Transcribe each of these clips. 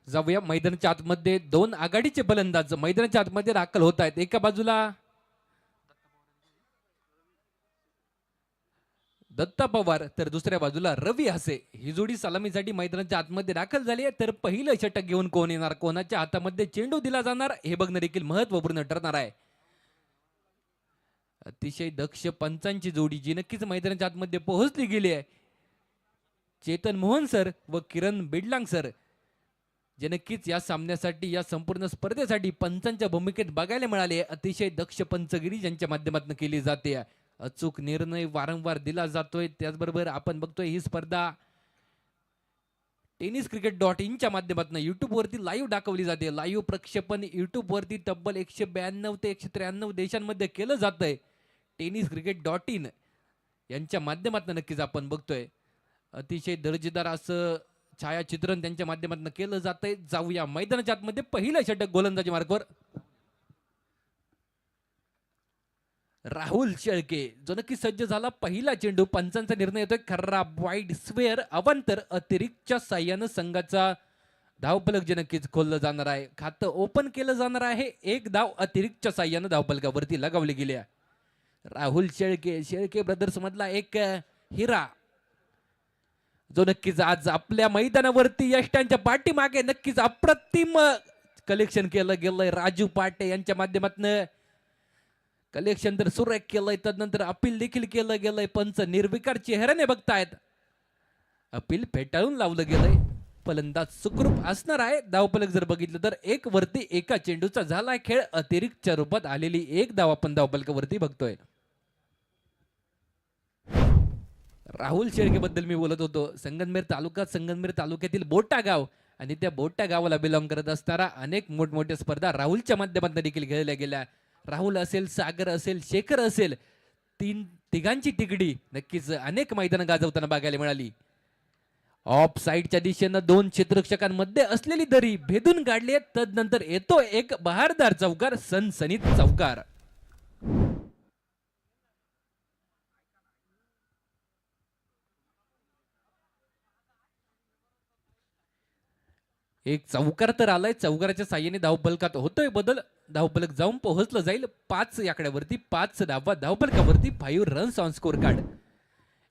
जाऊया मैदानाच्या आतमध्ये दोन आघाडीचे फलंदाज मैदानाच्या आतमध्ये दाखल होत आहेत. एका बाजूला दत्ता पवार तर दुसऱ्या बाजूला रवी हसे ही जोडी सलामीसाठी मैदानाच्या आतमध्ये दाखल झाली आहे. तर पहिलं षटक घेऊन कोण येणार, कोणाच्या हातामध्ये चेंडू दिला जाणार हे बघणं देखील महत्वपूर्ण ठरणार आहे. अतिशय दक्ष पंचांची जोडी जी नक्कीच मैदानाच्या आतमध्ये पोहोचली गेली आहे. चेतन मोहन सर व किरण बिडलांग सर जे नक्कीच या सामन्यासाठी या संपूर्ण स्पर्धेसाठी पंचांच्या भूमिकेत बघायला मिळाले. अतिशय दक्ष पंचगिरी ज्यांच्या माध्यमातून केली जाते. अचूक निर्णय वारंवार दिला जातोय. त्याचबरोबर आपण बघतोय ही स्पर्धा tenniscricket.in माध्यमातून युट्यूब वरती लाईव्ह दाखवली जाते. लाईव्ह प्रक्षेपण युट्यूब वरती तब्बल 192 ते 193 देशांमध्ये केलं जातंय. tenniscricket.in यांच्या माध्यमातून नक्कीच आपण बघतोय. अतिशय दर्जेदार असं छायाचित्रण त्यांच्या माध्यमातून केलं जातंय. जाऊया मैदानाच्या आतमध्ये पहिलं षटक गोलंदाजी मार्कवर राहुल शेळके जो नक्की सज्ज झाला. पहिला चेंडू पंचांचा निर्णय येतोय. खराब वाईड स्क्वेअर अवांतर अतिरिक्तच्या साह्यानं संघाचा धावफलक जे नक्कीच खोललं जाणार आहे. खातं ओपन केलं जाणार आहे. एक धाव अतिरिक्तच्या साह्यानं धावफलकावरती लगावली गेली आहे. राहुल शेळके ब्रदर्स मधला एक हिरा जो नक्कीच आज आपल्या मैदानावरती यष्टांच्या पाठीमागे नक्कीच अप्रतिम कलेक्शन केलं गेलंय. राजू पाटे यांच्या माध्यमातून कलेक्शन तर सुरेख केलंय. तदनंतर अपील देखील केलं गेलंय. पंच निर्विकार चेहऱ्याने बघतायत. अपील फेटाळून लावलं गेलंय. फलंदाज सुखरूप असणार आहे. धावफलक जर बघितलं तर एक वरती एका चेंडूचा झालाय खेळ. अतिरिक्तच्या रूपात आलेली एक धाव आपण धावफलकावरती बघतोय. राहुल शेळके बद्दल मी बोलत होतो. संगमनेर तालुक्यातील बोटा गाव आणि त्या बोटा गावाला बिलॉंग करत असणारा अनेक मोठमोठ्या स्पर्धा राहुलच्या माध्यमातून देखील खेळल्या गेल्या. राहुल असेल, सागर असेल, शेखर असेल, तिघांची तिकडी नक्कीच अनेक मैदान गाजवताना बघायला मिळाली. ऑफ साईडच्या दिशेनं दोन क्षेत्ररक्षकांमध्ये असलेली दरी भेदून काढली. तदनंतर येतो एक बहारदार चौकार, सनसनीत चौकार. एक चौकार तर आलाय. चौकाराच्या साह्याने धावफलकात होतोय बदल. धावफलक जाऊन पोहोचलं जाईल 5 आकड्यावरती. 5 धावा धावफलकावरती. 5 रन्स ऑन स्कोर कार्ड.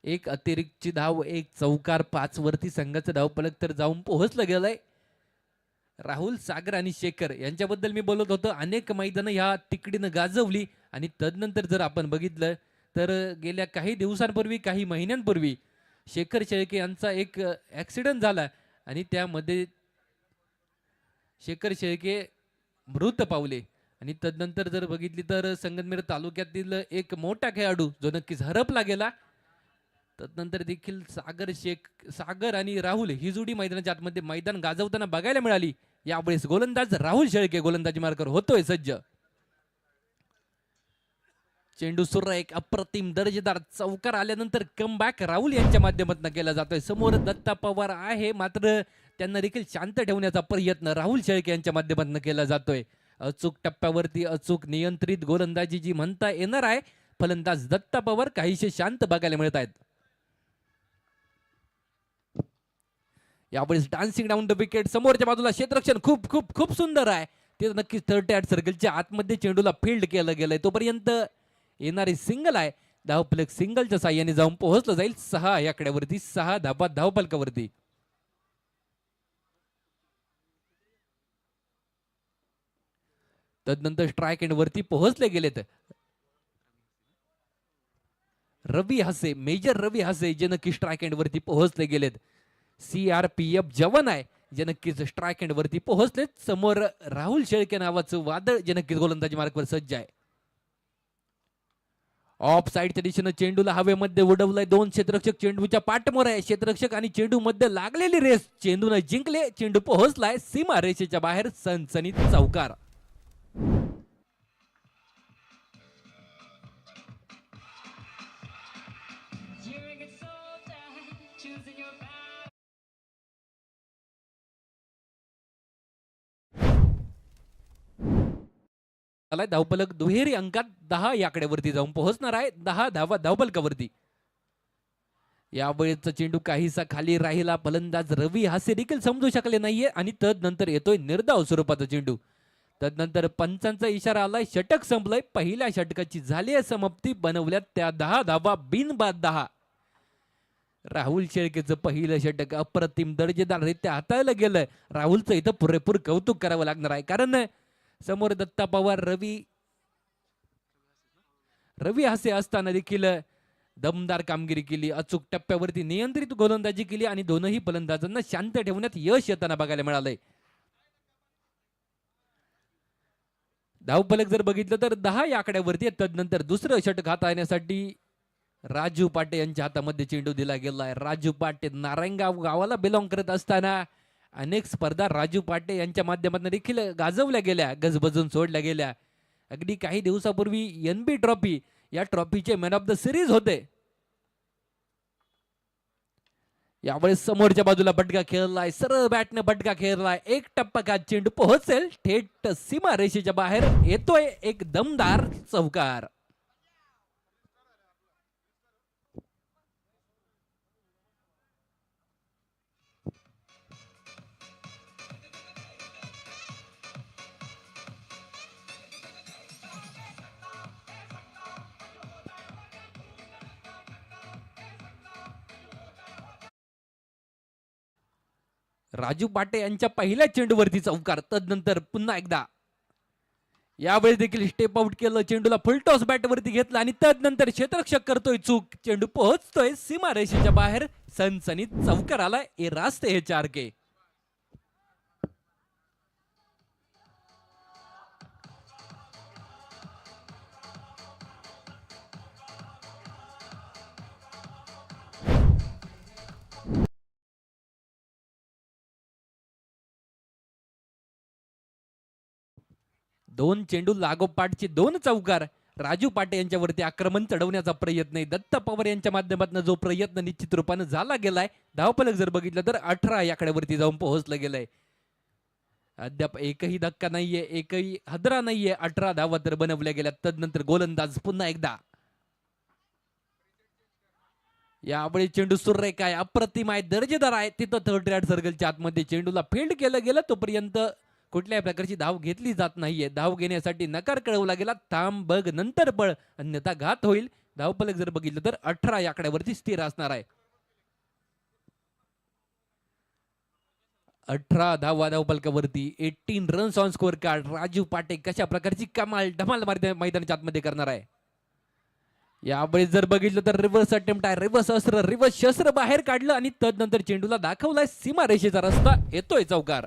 एक अतिरिक्तची धाव, एक चौकार, 5 वरती संघाचं धावफलक तर जाऊन पोहोचलं गेलंय. राहुल, सागर आणि शेखर यांच्याबद्दल मी बोलत होतो. अनेक मैदानं ह्या तिकडीनं गाजवली आणि तदनंतर जर आपण बघितलं तर गेल्या काही दिवसांपूर्वी, काही महिन्यांपूर्वी शेखर शेळके यांचा एक ऍक्सिडेंट झाला आणि त्यामध्ये शेखर शेळके मृत पावले. आणि तदनंतर जर बघितली तर संगमनेर तालुक्यातील एक मोठा खेळाडू जो नक्कीच हरपला गेला. तदनंतर देखील सागर आणि राहुल ही जोडी मैदानाच्या आतमध्ये मैदान गाजवताना बघायला मिळाली. यावेळेस गोलंदाज राहुल शेळके गोलंदाजी मार्कर होतोय सज्ज. चेंडू सुरा एक अप्रतिम दर्जेदार चौकार आल्यानंतर कमबॅक राहुल यांच्या माध्यमातून केला जातोय. समोर दत्ता पवार आहे मात्र त्यांना देखील शांत ठेवण्याचा प्रयत्न राहुल शेळके यांच्या माध्यमातून केला जातोय. अचूक टप्प्यावरती अचूक नियंत्रित गोलंदाजी जी म्हणता येणार आहे. फलंदाज दत्ता पवार काहीशे शांत बघायला मिळत आहेत. यावेळेस डान्सिंग डाऊन द विकेट. समोरच्या बाजूला क्षेत्ररक्षण खूप खूप खूप सुंदर आहे. ते नक्कीच 38 सर्कलच्या आतमध्ये चेंडूला फील्ड केलं गेलंय. तोपर्यंत येणारी सिंगल आहे. धावफलक सिंगलच्या साह्याने जाऊन पोहोचलं जाईल 6 आकड्यावरती. 6 धावा धावफलकावरती. तदनंतर स्ट्राईक एंड वरती पोहोचले गेलेत. रवी हसे, मेजर रवी हसे जे नक्की स्ट्राईक एंड वरती पोहोचले गेलेत. CRPF जवान आहे जे नक्कीच स्ट्राईक एंड वरती पोहोचलेत. समोर राहुल शेळके नावाचं वादळ जे नक्कीच गोलंदाजी मार्कवर सज्ज आहे. ऑफ साईडच्या दिशेनं चेंडूला हवेमध्ये उडवलंय. 2 क्षेत्ररक्षक चेंडूच्या पाठमोर आहे. क्षेत्ररक्षक आणि चेंडू मध्ये लागलेली रेस चेंडूने जिंकले. चेंडू पोहोचलाय सीमा रेषेच्या बाहेर. सनसनीत चौकार. धावफलक दुहेरी अंकात 10 आकड्यावरती जाऊन पोहोचणार आहे. 10 धावा धावफलकावरती. यावेळेचा चेंडू काहीसा खाली राहिला. फलंदाज रवी हासे देखील समजू शकले नाहीये आणि तदनंतर येतोय निर्धाव स्वरूपाचा चेंडू. तदनंतर पंचांचा इशारा आलाय. षटक संपलंय. पहिल्या षटकाची झाली आहे समाप्ती. बनवल्यात त्या 10 धावा बिनबाद 10. राहुल शेळकेचं पहिलं षटक अप्रतिम दर्जेदाररित्या हाताळलं गेलंय. राहुलचं इथं पुरेपूर कौतुक करावं लागणार आहे, कारण समोर दत्ता पवार रवी हासे असताना देखील दमदार कामगिरी केली. अचूक टप्प्यावरती नियंत्रित गोलंदाजी केली आणि दोनही फलंदाजांना शांत ठेवण्यात यश येताना बघायला मिळालंय. धावफलक जर बघितलं तर 10 या आकड्यावरती. तदनंतर दुसरं षटक हाताळण्यासाठी राजू पाटे यांच्या हातामध्ये चेंडू दिला गेलाय. राजू पाटे नारायणगाव गावाला बिलॉंग करत असताना अनेक स्पर्धा राजू पाटे यांच्या माध्यमातून देखील गाजवल्या गेल्या, गजबजून सोडल्या गेल्या. अगदी काही दिवसापूर्वी NB ट्रॉफी या ट्रॉफीचे मॅन ऑफ द सिरीज होते. यावेळेस समोरच्या बाजूला बटका खेळलाय. सरळ बॅटने बटका खेळलाय. एक टप्पा का चेंडू पोहोचेल थेट सीमा रेषेच्या बाहेर. येतोय एक दमदार चौकार. राजू पाटे यांच्या पहिल्या चेंडूवरती चौकार. तदनंतर पुन्हा एकदा यावेळी देखील स्टेप आउट केलं. चेंडूला फुलटॉस बॅटवरती घेतला आणि तदनंतर क्षेत्ररक्षक करतोय चूक. चेंडू पोहोचतोय सीमा रेषेच्या बाहेर. सनसनीत चौकार आलाय. ए रास्ते हे 4 के. दोन चेंडू लागोपाठचे 2 चौकार. राजू पाटे यांच्यावरती आक्रमण चढवण्याचा प्रयत्न आहे. दत्ता पवार यांच्या माध्यमातून जो प्रयत्न निश्चित रूपाने झाला गेलाय. धावफलक जर बघितलं तर 18 याकड्यावरती जाऊन पोहोचलं गेलंय. अद्याप एकही धक्का नाहीये, एकही हदरा नाहीये. 18 धावा तर बनवल्या गेल्या. तदनंतर गोलंदाज पुन्हा एकदा. यावेळी चेंडू सुरेख आहे, अप्रतिम आहे, दर्जेदार आहे. तिथं थर्ड रेड सर्कलच्या आतमध्ये चेंडूला फील्ड केलं गेलं. तोपर्यंत कुठल्याही प्रकारची धाव घेतली जात नाहीये. धाव घेण्यासाठी नकार कळवला गेला. थांब बघ नंतर पळ, अन्यथा घात होईल. धावफलक जर बघितलं तर 18 या आकड्यावरती स्थिर असणार आहे. 18 धावा धावफलकावरती. 18 runs on score card. Raju पाटे कशा प्रकारची कमाल धमाल मैदानाच्या आतमध्ये करणार आहे. यावेळी जर बघितलं तर रिव्हर्स अटेम्प्ट आहे. रिव्हर्स शस्त्र बाहेर काढलं आणि तदनंतर चेंडूला दाखवलाय सीमा रेषेचा रस्ता. येतोय चौकार.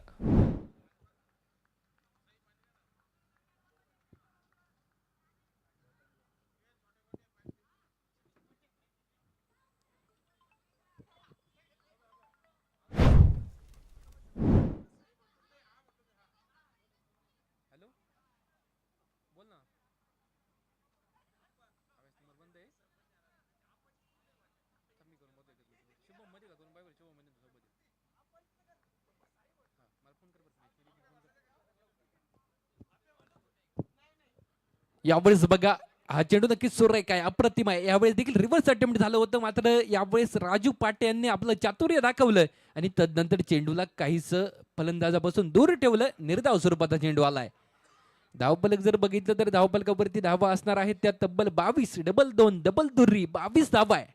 यावेळेस बघा हा चेंडू नक्कीच सुरेख आहे, अप्रतिम आहे. यावेळेस देखील रिव्हर्स अटेम्प्ट झालं होतं, मात्र यावेळेस राजू पाटे यांनी आपलं चातुर्य दाखवलं आणि तदनंतर चेंडूला काहीस फलंदाजापासून दूर ठेवलं. निर्धाव स्वरूपाचा चेंडू आलाय. धावफलक जर बघितलं तर धावफलकावरती धावा असणार आहेत त्या तब्बल 22. डबल 2 डबल दुर्री 22 धावा आहे.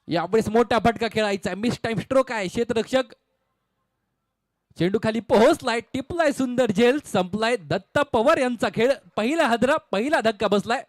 यावेळेस मोठा फटका खेळायचा. मिस टाइम स्ट्रोक आहे. क्षेत्ररक्षक चेंडू खाली पोहोचलाय, टिपलाय, सुंदर झेल. संपलाय. दत्ता पवार यांचा खेळ. पहिला हदरा, पहिला धक्का बसलाय.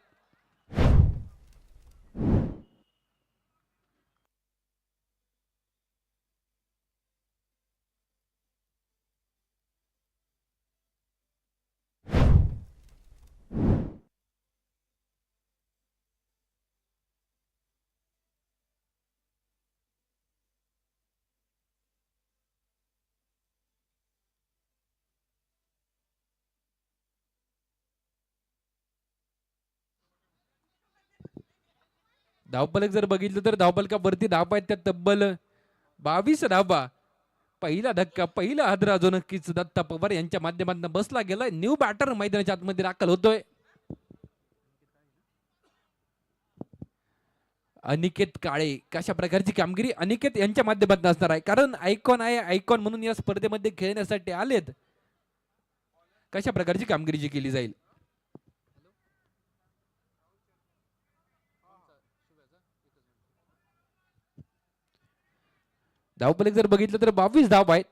धावफलक जर बघितलं तर धावफलकावरती धावा आहेत त्या तब्बल 22 धावा. पहिला धक्का, पहिला हादरा जो नक्कीच दत्ता पवार यांच्या माध्यमातून बसला गेलाय. न्यू बॅटर मैदानाच्या आतमध्ये दाखल होतोय. अनिकेत काळे कशा प्रकारची कामगिरी अनिकेत यांच्या माध्यमातून असणार आहे, कारण आयकॉन आहे, आयकॉन म्हणून या स्पर्धेमध्ये खेळण्यासाठी आलेत. कशा प्रकारची कामगिरी जी केली जाईल. धावफलक जर बघितलं तर 22 धाव आहेत.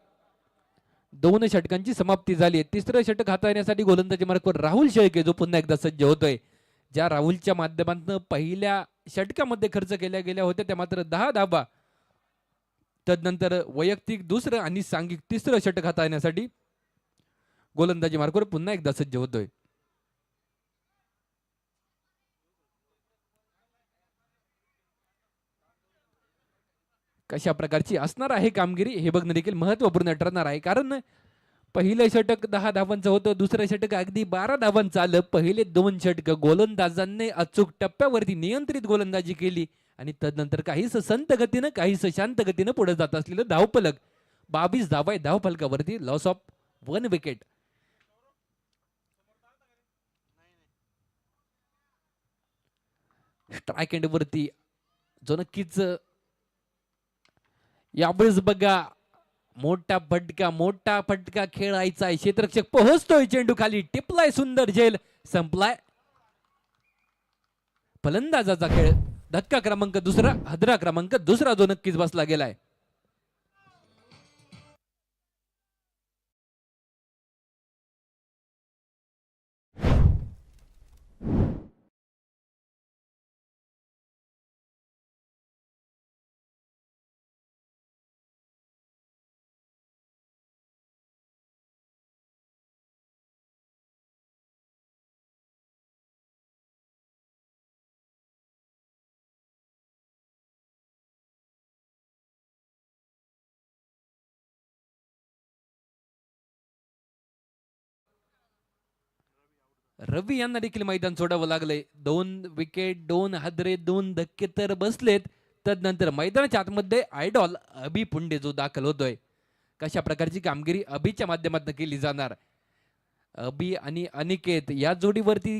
2 षटकांची समाप्ती झाली आहे. तिसरं षटक हाताळण्यासाठी गोलंदाजी मार्कवर राहुल शेळके जो पुन्हा एकदा सज्ज होतोय. ज्या राहुलच्या माध्यमातून पहिल्या षटकामध्ये खर्च केल्या गेल्या होत्या त्या मात्र 10 धावा. तदनंतर वैयक्तिक दुसरं आणि सांघिक तिसरं षटक हाताळण्यासाठी गोलंदाजी मार्कवर पुन्हा एकदा सज्ज होतोय. कशा प्रकारची असणार आहे कामगिरी हे बघणं देखील महत्वपूर्ण ठरणार आहे, कारण पहिलं षटक 10 धावांचं होतं, दुसरं षटक अगदी 12 धावांचं आलं. पहिले 2 षटक गोलंदाजांनी अचूक टप्प्यावरती नियंत्रित गोलंदाजी केली आणि तदनंतर काहीच संत गतीनं काहीच शांत गतीनं पुढे जात असलेलं धावफलक 22 धावा आहे धावफलकावरती, loss of 1 wicket. Strike end वरती जो नक्कीच यावेळेस बघा मोठा फटका खेळायचा आहे. क्षेत्ररक्षक पोहोचतोय, चेंडू खाली टिपलाय, सुंदर झेल संपलाय. फलंदाजाचा खेळ धक्का क्रमांक दुसरा, हादरा क्रमांक दुसरा जो नक्कीच बसला गेलाय. रवी यांना देखील मैदान सोडावं लागलंय. 2 विकेट, 2 हादरे, 2 धक्के तर बसलेत. तदनंतर मैदानाच्या आतमध्ये आयडॉल अभि पुंडे जो दाखल होतोय. कशा प्रकारची कामगिरी अभिच्या माध्यमातून केली जाणार. अभि आणि अनिकेत या जोडीवरती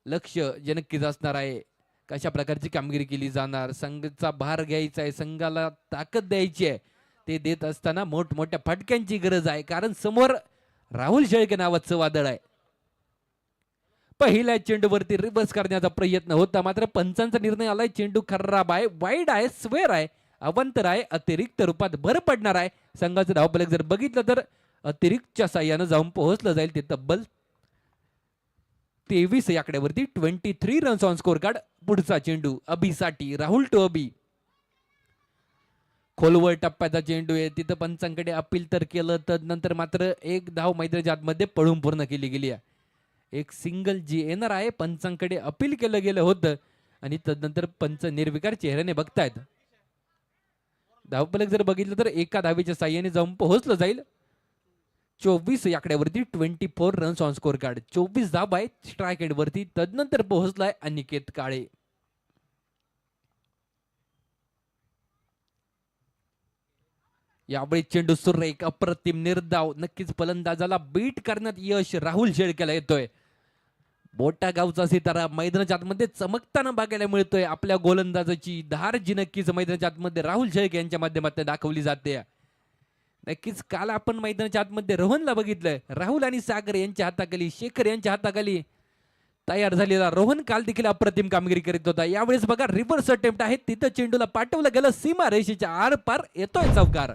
लक्ष जे नक्कीच असणार आहे. कशा प्रकारची कामगिरी केली जाणार. संघाचा भार घ्यायचा आहे, संघाला ताकद द्यायची आहे. ते देत असताना मोठमोठ्या फटक्यांची गरज आहे, कारण समोर राहुल शेळके नावाचं वादळ आहे. पहिल्या चेंडूवरती रिव्हर्स करण्याचा प्रयत्न होता, मात्र पंचांचा निर्णय आलाय. चेंडू खराब आहे, वाईड आहे, स्वेअर आहे, अवंतर आहे, अतिरिक्त रूपात भर पडणार आहे. संघाचं धावफलक जर बघितलं तर अतिरिक्तच्या साह्यानं जाऊन पोहोचलं जाईल. ते तब्बल 23 या आकड्यावरती 23 रन्स ऑन स्कोर कार्ड. पुढचा चेंडू अभिसाठी, राहुल टू अभि. खोलवर टप्प्याचा चेंडू आहे, तिथं पंचांकडे अपील तर केलं, तदनंतर मात्र एक धाव मैदानाच्या आतमध्ये पळून पूर्ण केली गेली आहे. एक सिंगल जी येणार आहे, पंचांकडे अपील केलं गेलं होतं आणि तदनंतर पंच निर्विकार चेहऱ्याने बघतायत. धावफलक जर बघितलं तर एका धावेच्या साह्याने जाऊन पोहोचलं जाईल. 24 या आकड्यावरती 24 रन्स ऑन स्कोर कार्ड. 24 धाव आहे स्ट्राईक एंड वरती. तदनंतर पोहोचलाय अनिकेत काळे. यावेळी चेंडू सुरेख, अप्रतिम, निर्धाव, नक्कीच फलंदाजाला बीट करण्यात यश राहुल शेळकेला येतोय. मोठा गावचा सितारा मैदानाच्या आतमध्ये चमकताना बघायला मिळतोय. आपल्या गोलंदाजाची धार जी नक्कीच मैदानाच्या आतमध्ये राहुल शेळके यांच्या माध्यमातून दाखवली जाते. नक्कीच काल आपण मैदानाच्या आतमध्ये रोहनला बघितलंय. राहुल आणि सागर यांच्या हाताखाली, शेखर यांच्या हाताखाली तयार झालेला रोहन काल देखील अप्रतिम कामगिरी करीत होता. यावेळेस बघा रिव्हर्स अटेम्प्ट आहे, तिथं चेंडूला पाठवलं गेलं, सीमा रेषेच्या आर पार येतोय चौकार.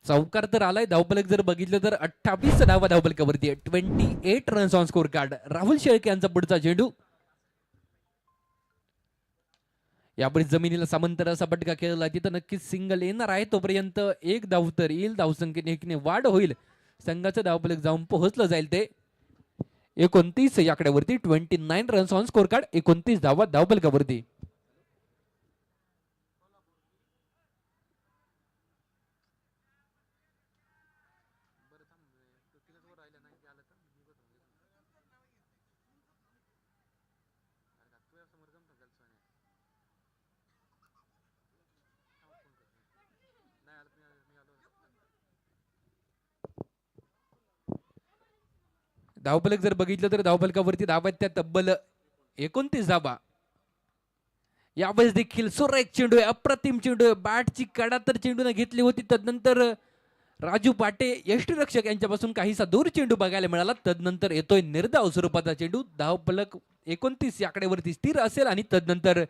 चौकार तर आलाय. धावफलक जर बघितलं तर 28 धावा धावफलकावरती आहे. 28 runs on score card. Rahul Shelke यांचा पुढचा चेंडू. यापुढे जमिनीला समांतर असा फटका खेळला, तिथं नक्कीच सिंगल येणार आहे. तोपर्यंत एक धाव तर येईल, धावसंख्येने एकने वाढ होईल. संघाचं धावफलक जाऊन पोहोचलं जाईल ते 29 या आकड्यावरती. 29 रन्स ऑन स्कोर कार्ड. 29 धावा धावफलकावरती. धावफलक जर बघितलं तर धावफलकावरती धावा आहेत त्या तब्बल 29 धावा. यावेळेस देखील सुरेख चेंडू आहे, अप्रतिम चेंडू आहे. बॅटची कडा तर चेंडूने घेतली होती, तदनंतर राजू पाटे यष्टीरक्षक यांच्यापासून काहीसा दूर चेंडू बघायला मिळाला. तदनंतर येतोय निर्धाव स्वरूपाचा चेंडू. धावफलक 29 या आकड्यावरती स्थिर असेल आणि तदनंतर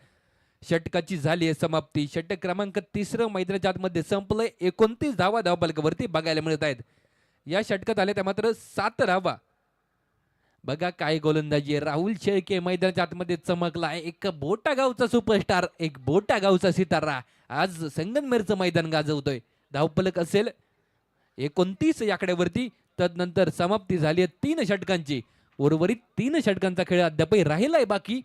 षटकाची झाली आहे समाप्ती. षटक क्रमांक 3 मैदानाच्या आतमध्ये संपलंय. 29 धावा धावफलकावरती बघायला मिळत आहेत. या षटकात आल्या त्या मात्र 7 धावा. बघा काय गोलंदाजी आहे. राहुल शेळके मैदानाच्या आतमध्ये चमकला आहे. एक बोटा गावचा सुपरस्टार, एक बोटा गावचा सितारा आज संगमनेरचं मैदान गाजवतोय. धावफलक असेल 29 या आकड्यावरती. तदनंतर समाप्ती झाली आहे 3 षटकांची. उर्वरित 3 षटकांचा खेळ अद्यापही राहिलाय बाकी.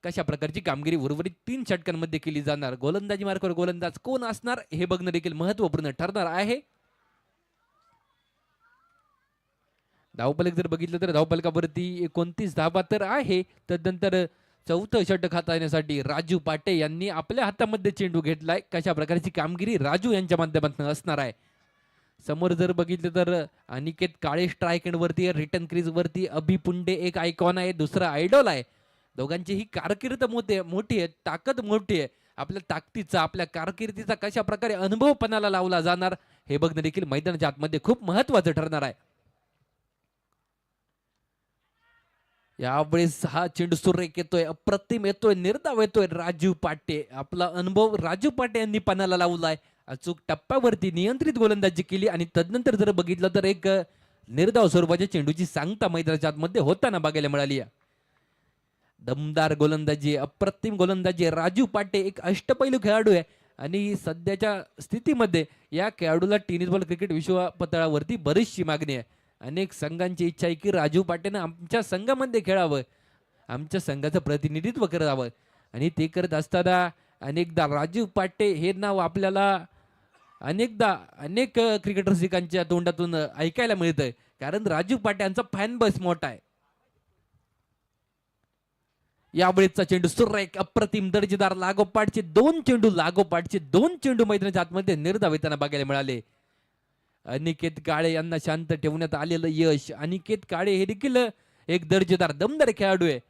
कशा प्रकारची कामगिरी उर्वरित 3 षटकांमध्ये केली जाणार, गोलंदाजी मार्गावर गोलंदाज कोण असणार हे बघणं देखील महत्वपूर्ण ठरणार आहे. धावफलक जर बघितलं तर धावफलकावरती 29 धावा तर आहे. तदनंतर चौथं षटक हाताळण्यासाठी राजू पाटे यांनी आपल्या हातामध्ये चेंडू घेतलाय. कशा प्रकारची कामगिरी राजू यांच्या माध्यमातून असणार आहे. समोर जर बघितलं तर अनिकेत काळे स्ट्राईक एंड वरती, रिटर्न क्रीज वरती अभि पुंडे एक आयकॉन आहे, दुसरा आयडॉल आहे. दोघांची ही कारकीर्द मोठी आहे, ताकद मोठी आहे. आपल्या ताकदीचा, आपल्या कारकिर्दीचा कशा प्रकारे अनुभवपणाला लावला जाणार हे बघणं देखील मैदानाच्या आतमध्ये खूप महत्वाचं ठरणार आहे. यावेळेस हा चेंडू सुरेख येतोय, अप्रतिम येतोय, निर्धाव येतोय. राजू पाटे, आपला अनुभव राजू पाटे यांनी पणाला लावलाय. अचूक टप्प्यावरती नियंत्रित गोलंदाजी केली आणि तदनंतर जर बघितलं तर एक निर्धाव स्वरूपाच्या चेंडूची सांगता मैदानाच्या आतमध्ये होताना बघायला मिळाली. दमदार गोलंदाजी, अप्रतिम गोलंदाजी. राजू पाटे एक अष्टपैलू खेळाडू आहे आणि सध्याच्या स्थितीमध्ये या खेळाडूला टेनिस बॉल क्रिकेट विश्व पतळावरती बरीचशी मागणी आहे. अनेक संघांची इच्छा आहे की राजू पाटेनं आमच्या संघामध्ये खेळावं, आमच्या संघाचं प्रतिनिधित्व करावं. आणि ते करत असताना अनेकदा राजू पाटे हे नाव आपल्याला अनेक क्रिकेट रसिकांच्या तोंडातून ऐकायला मिळतंय. कारण राजू पाटे यांचा फॅन बेस मोठा आहे. यावेळेसचा चेंडू सुरेख, अप्रतिम, दर्जेदार. लागोपाठचे दोन चेंडू मैदानाच्या आतमध्ये निर्धाव येताना बघायला मिळाले. अनिकेत काळे यांना शांत ठेवण्यात आलेलं यश. अनिकेत काळे हे देखील एक दर्जेदार दमदार खेळाडू आहे.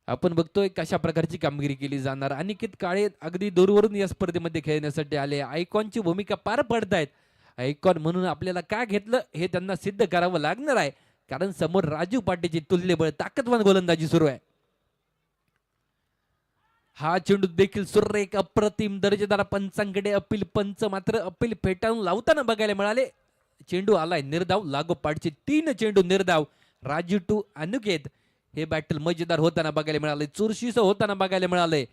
आपण बघतोय कशा प्रकारची कामगिरी केली जाणार. अनिकेत काळे अगदी दूरवरून या स्पर्धेमध्ये खेळण्यासाठी आले. आयकॉनची भूमिका पार पडतायत. आयकॉन म्हणून आपल्याला का घेतलं हे त्यांना सिद्ध करावं लागणार आहे. कारण समोर राजू पाटेची तुल्यबळ ताकदवान गोलंदाजी सुरू आहे. हा चेंडू देखील सुरेख, अप्रतिम, दर्जेदार. पंचांकडे अपील, पंच मात्र अपील फेटाळून लावताना बघायला मिळाले. चेंडू आलाय निर्धाव. लागोपाठचे 3 चेंडू निर्धाव. राजू टू अनिकेत हे बॅटल मजेदार होताना बघायला मिळाले, चुरशीचं होताना बघायला मिळाले.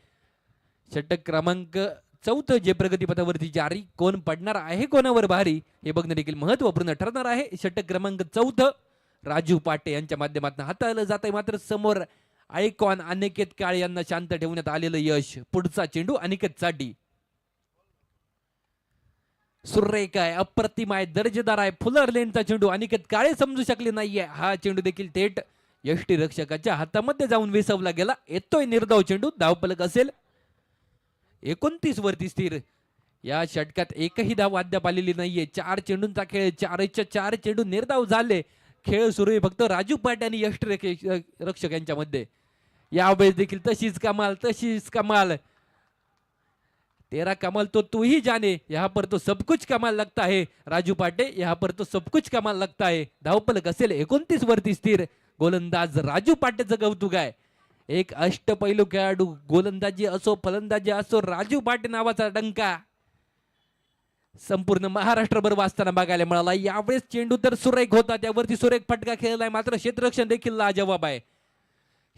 षटक क्रमांक 4 जे प्रगतीपथावरती जारी. कोण पडणार आहे कोणावर भारी हे बघणं देखील महत्वपूर्ण ठरणार आहे. षटक क्रमांक 4 राजू पाटे यांच्या माध्यमातून हाताळलं जात आहे. मात्र समोर आयकॉन अनिकेत काळे यांना शांत ठेवण्यात आलेलं यश. पुढचा चेंडू अनिकेतसाठी सुरेख आहे, अप्रतिम आहे, दर्जेदार आहे. फुलर लेनचा चेंडू अनिकेत काळे समजू शकले नाहीये. हा चेंडू देखील थेट यष्टीरक्षकाच्या हातामध्ये जाऊन विसवला गेला. येतोय निर्धाव चेंडू. धावफलक असेल 29 वरती स्थिर. या षटकात एकही धाव अद्याप आलेली नाहीये. 4 चेंडूंचा खेळ, 4 चेंडू निर्धाव झाले. खेळ सुरू आहे फक्त राजू पाटे आणि यष्टीरक्षक यांच्यामध्ये. यावेळेस देखील तशीच कमाल. तेरा कमाल तो तू ही जाने, यहाँ पर तो सब कुछ कमाल लगता है. राजू पाटे, यहाँ पर तो सब कुछ कमाल लगता है. धावफलक असेल 29 वरती स्थिर. गोलंदाज राजू पाटेचं कौतुक आहे. एक अष्टपैलू खेळाडू, गोलंदाजी असो फलंदाजी असो, राजू पाटे नावाचा डंका संपूर्ण महाराष्ट्रभर वाजताना बघायला मिळाला. यावेळेस चेंडू तर सुरेख होता, त्यावरती सुरेख फटका खेळलाय. मात्र क्षेत्ररक्षण देखील लाजवाब आहे.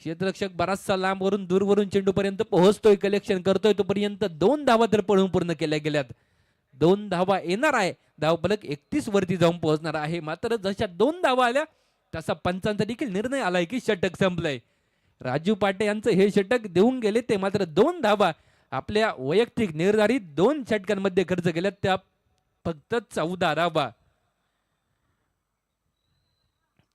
क्षेत्ररक्षक बराचसा लांबवरून दूरवरून चेंडू पर्यंत पोहोचतोय, कलेक्शन करतोय. तोपर्यंत 2 धावा तर पळून पूर्ण केल्या गेल्यात. 2 धावा येणार आहे. धावफलक 31 वरती जाऊन पोहोचणार आहे. मात्र जशा 2 धावा आल्या तसा पंचांचा देखील निर्णय आलाय की षटक संपलंय. राजू पाटे यांचं हे षटक देऊन गेले ते मात्र 2 धावा आपल्या वैयक्तिक निर्धारित 2 षटकांमध्ये खर्च केल्यात, त्या फक्त 14 धावा.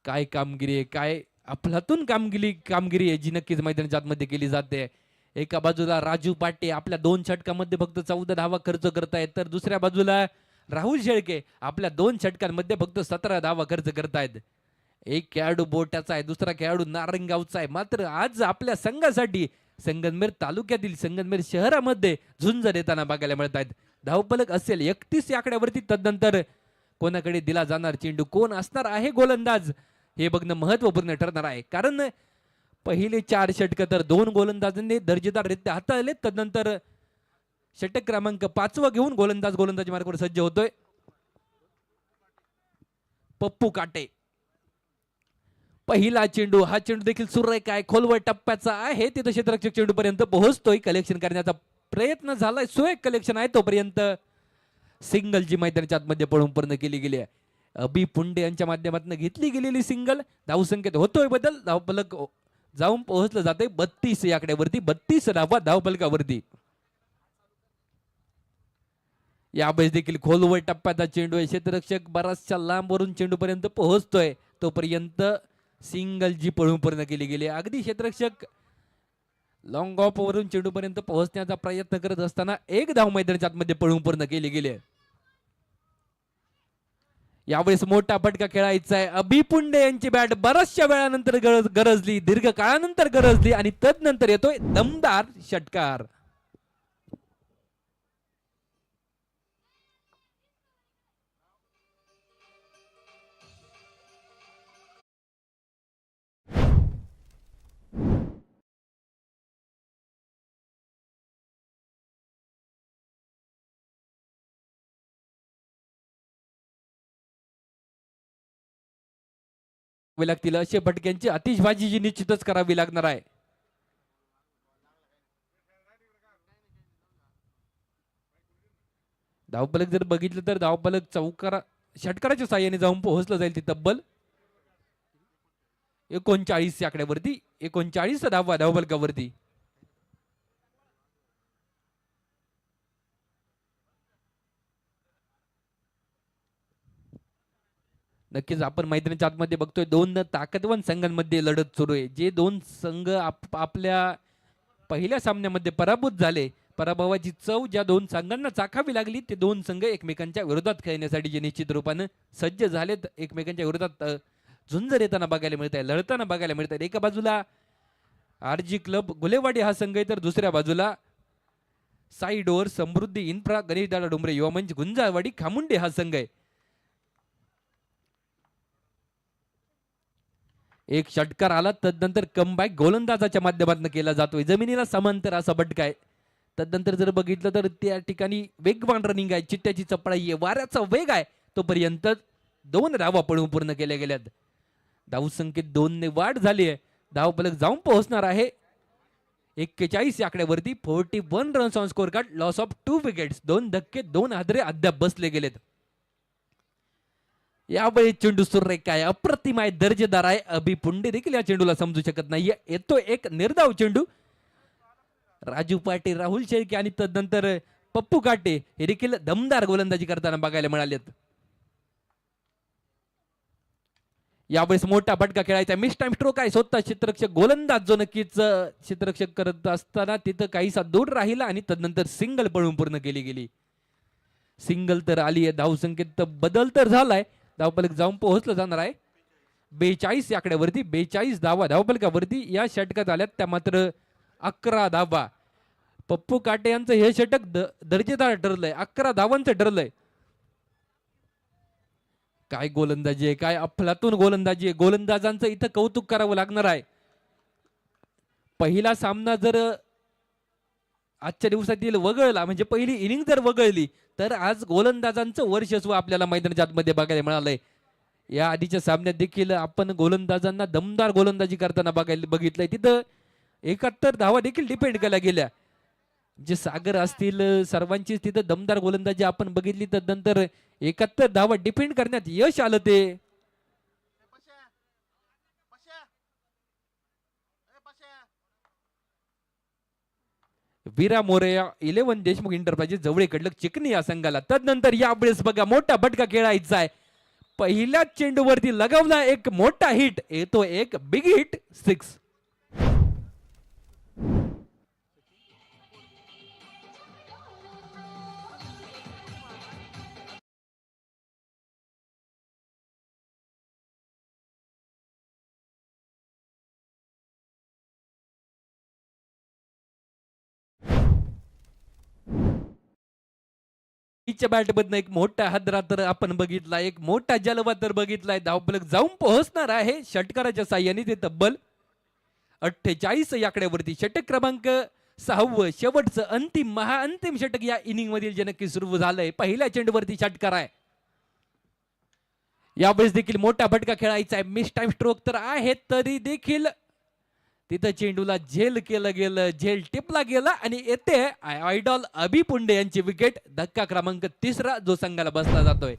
काय कामगिरी आहे, काय अफलातून कामगिरी आहे जी नक्कीच मैदानाच्या आतमध्ये केली जाते. एका बाजूला राजू पाटे आपल्या 2 षटकांमध्ये फक्त 14 धावा खर्च करतायत, तर दुसऱ्या बाजूला राहुल शेळके आपल्या 2 षटकांमध्ये फक्त 17 धावा खर्च करतायत. एक खेळाडू बोट्याचा आहे, दुसरा खेळाडू नारंगावचा आहे. मात्र आज आपल्या संघासाठी संगमनेर तालुक्यातील संगमनेर शहरामध्ये झुंज देताना बघायला मिळत आहेत. धावफलक असेल 31 या आकड्यावरती. तदनंतर कोणाकडे दिला जाणार चेंडू, कोण असणार आहे गोलंदाज, हे बघणं महत्वपूर्ण ठरणार आहे. कारण पहिले 4 षटक तर 2 गोलंदाजांनी दर्जेदाररित्या हाताळले. तदनंतर षटक क्रमांक 5 घेऊन गोलंदाजी मार्गावर सज्ज होतोय पप्पू काटे. पहिला चेंडू, हा चेंडू देखील सुरेख आहे, खोलवर टप्प्याचा आहे. तिथं क्षेत्ररक्षक चेंडू पर्यंत पोहोचतोय, कलेक्शन करण्याचा प्रयत्न झालाय, सुरेख कलेक्शन आहे. तोपर्यंत सिंगल जी मैदानाच्या आतमध्ये पळून पूर्ण केली गेली आहे. अभि पुंडे यांच्या माध्यमातून घेतली गेलेली सिंगल. धावसंख्येत होतोय बदल, धावफलक जाऊन पोहोचलं जाते 32 या आकड्यावरती. 32 धावा धावफलकावरती. यावेळेस देखील खोलवर टप्प्याचा चेंडू आहे, क्षेत्ररक्षक बराचशा लांबवरून चेंडू पर्यंत पोहोचतोय. तोपर्यंत सिंगल जी पळून पूर्ण केली गेली. अगदी क्षेत्ररक्षक लॉंग ऑफ वरून चेंडू पर्यंत पोहोचण्याचा प्रयत्न करत असताना एक धाव मैदानाच्या आतमध्ये पळून पूर्ण केली गेली. यावेळेस मोठा फटका खेळायचा आहे. अभि पुंडे यांची बॅट बऱ्याचशा वेळानंतर गरजली, दीर्घ काळानंतर गरजली आणि तदनंतर येतोय दमदार षटकार. लागतील असे फटक्यांची आतिषबाजी जी निश्चितच करावी लागणार आहे. धावफलक जर बघितलं तर धावफलक षटकाराच्या साह्याने जाऊन पोहोचलं जाईल. ती तब्बल 39 या आकड्यावरती. 39 धावा धावफलकावरती. नक्कीच आपण मैदानाच्या आतमध्ये बघतोय 2 ताकदवान संघांमध्ये लढत सुरू आहे. जे 2 संघ आपल्या पहिल्या सामन्यामध्ये पराभूत झाले, पराभवाची चव ज्या 2 संघांना चाखावी लागली, ते 2 संघ एकमेकांच्या विरोधात खेळण्यासाठी जे निश्चित रूपानं सज्ज झालेत, एकमेकांच्या विरोधात झुंज देताना बघायला मिळत आहे, लढताना बघायला मिळत आहे. एका बाजूला आरजी क्लब गुलेवाडी हा संघ आहे, तर दुसऱ्या बाजूला साईडोर समृद्धी इन्फ्रा गणेशदादा डोंबरे युवा मंच गुंजाळवाडी खामुंडे हा संघ आहे. एक षटकार आला, तदनंतर कमबॅक गोलंदाजाच्या माध्यमातून केला जातोय. जमिनीला समांतर असा फटका आहे. तदनंतर जर बघितलं तर त्या ठिकाणी वेगवान रनिंग आहे, चिट्ट्याची चपळाई आहे, वाऱ्याचा वेग आहे. तोपर्यंत 2 धावा पळून पूर्ण केल्या गेल्यात. धावसंख्येत 2 ने वाढ झाली आहे. धावफलक जाऊन पोहोचणार आहे 41 या आकड्यावरती. 41 runs on score card. Loss of 2 wickets. 2 धक्के 2 हादरे अद्याप बसले गेलेत. यावेळी चेंडू सुरेख आहे, अप्रतिम आहे, दर्जेदार आहे. अभि पुंडे देखील या चेंडूला समजू शकत नाहीये. येतो एक निर्धाव चेंडू. राजू पाटे, राहुल शेळके आणि तदनंतर पप्पू काटे हे देखील दमदार गोलंदाजी करताना बघायला मिळालेत. यावेळेस मोठा फटका खेळायचा, मिस टाइम स्ट्रोक आहे. स्वतः क्षेत्ररक्षक गोलंदाज जो नक्कीच क्षेत्ररक्षक करत असताना तिथं काहीसा दूर राहिला आणि तदनंतर सिंगल पळून पूर्ण केली गेली. सिंगल तर आली आहे. धावसंख्येत बदल तर झालाय. धावफलक जाऊन पोहोचलं जाणार आहे 42 या आकड्यावरती. 42 धावा धावफलकावरती या षटकात आल्यात, त्या मात्र 11 धावा. पप्पू काटे यांचं हे षटक दर्जेदार ठरलंय, 11 धावांचं ठरलंय. काय गोलंदाजी आहे, काय अफलातून गोलंदाजी आहे. गोलंदाजांचं इथं कौतुक करावं लागणार आहे. पहिला सामना जर आजच्या दिवसातील वगळला, म्हणजे पहिली इनिंग जर वगळली, तर आज गोलंदाजांचं वर्चस्व आपल्याला मैदानाच्या आतमध्ये बघायला मिळालंय. या आधीच्या सामन्यात देखील आपण गोलंदाजांना दमदार गोलंदाजी करताना बघितलंय. तिथं 71 धावा देखील डिपेंड केल्या गेल्या. जे सागर असतील सर्वांचीच तिथं दमदार गोलंदाजी आपण बघितली. तदनंतर 71 धावा डिफेंड करण्यात यश आलं. ते वीरा मोरया 11 देशमुख इंटरप्राइजेस जवळ कडलक चिकनी या संघाला. तदनंतर यावेळेस बघा मोठा फटका खेळायचा आहे. पहिल्या चेंडूवरती लगावला एक मोठा हिट. येतो एक बिग हिट 6. धोनीच्या बॅटमधनं एक मोठा हादरा तर आपण बघितला, एक मोठा जलवा तर बघितलाय. धावफलक जाऊन पोहोचणार आहे षटकाराच्या साह्याने. ते तब्बल 48 या आकड्यावरती षटक क्रमांक 6 शेवटचं अंतिम महाअंतिम षटक या इनिंग मधील जे नक्की सुरू झालंय. पहिल्या चेंडूवरती षटकार आहे. यावेळेस देखील मोठा फटका खेळायचा आहे. मिस टाइम स्ट्रोक तर आहे, तरी देखील तिथं चेंडूला झेल केलं गेलं, झेल टिपला गेला आणि येते आयडॉल अभि पुंडे यांची विकेट. धक्का क्रमांक 3 जो संघाला बसला जातोय.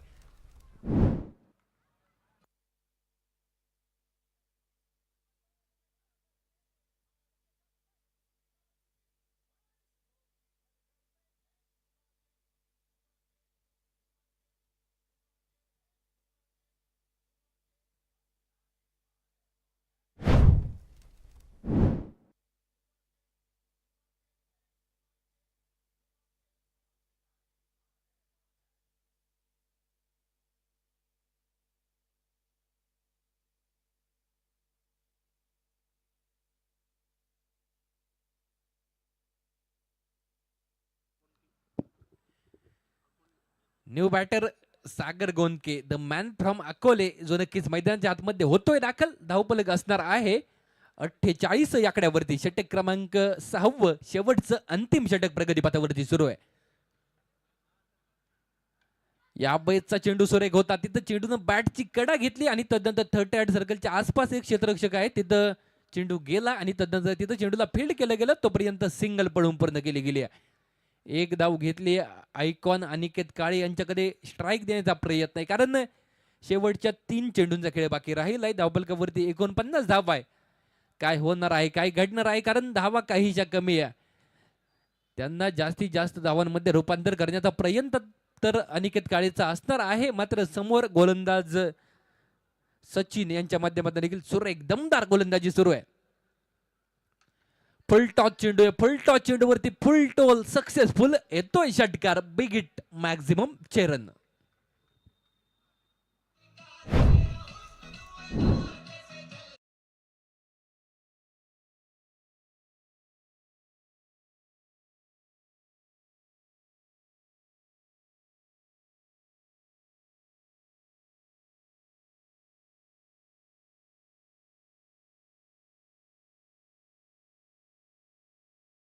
New batter Sagar Gondke, the man from Akole, जो नक्कीच मैदानाच्या आतमध्ये होतोय दाखल. धावफलक असणार आहे 48 या आकड्यावरती. षटक क्रमांक 6 शेवटचं अंतिम षटक प्रगतीपथावरती सुरू आहे. या बैचचा चेंडू सुरेख होता. तिथं चेंडूनं बॅटची कडा घेतली आणि तदनंतर 38 सर्कलच्या आसपास एक क्षेत्ररक्षक आहे, तिथं चेंडू गेला आणि तदनंतर तिथं चेंडूला फील्ड केलं गेलं. तोपर्यंत सिंगल पळून पूर्ण केली गेली आहे. एक धाव घेतली. आयकॉन अनिकेत काळे यांच्याकडे स्ट्राईक देण्याचा प्रयत्न आहे, कारण शेवटच्या 3 चेंडूंचा खेळ बाकी राहिलाय. धावफलकावरती 49 धावा आहे. काय होणार आहे, काय घडणार आहे, कारण धावा काहीशा कमी आहे. त्यांना जास्तीत जास्त धावांमध्ये रूपांतर करण्याचा प्रयत्न तर अनिकेत काळेचा असणार आहे. मात्र समोर गोलंदाज सचिन यांच्या माध्यमातून देखील सुरेख दमदार गोलंदाजी सुरू आहे. फुल टॉस चेंडू आहे. फुल टॉस चेंडूवरती फुल टोल सक्सेसफुल येतोय षटकार. बिग हिट मॅक्झिमम चेरन.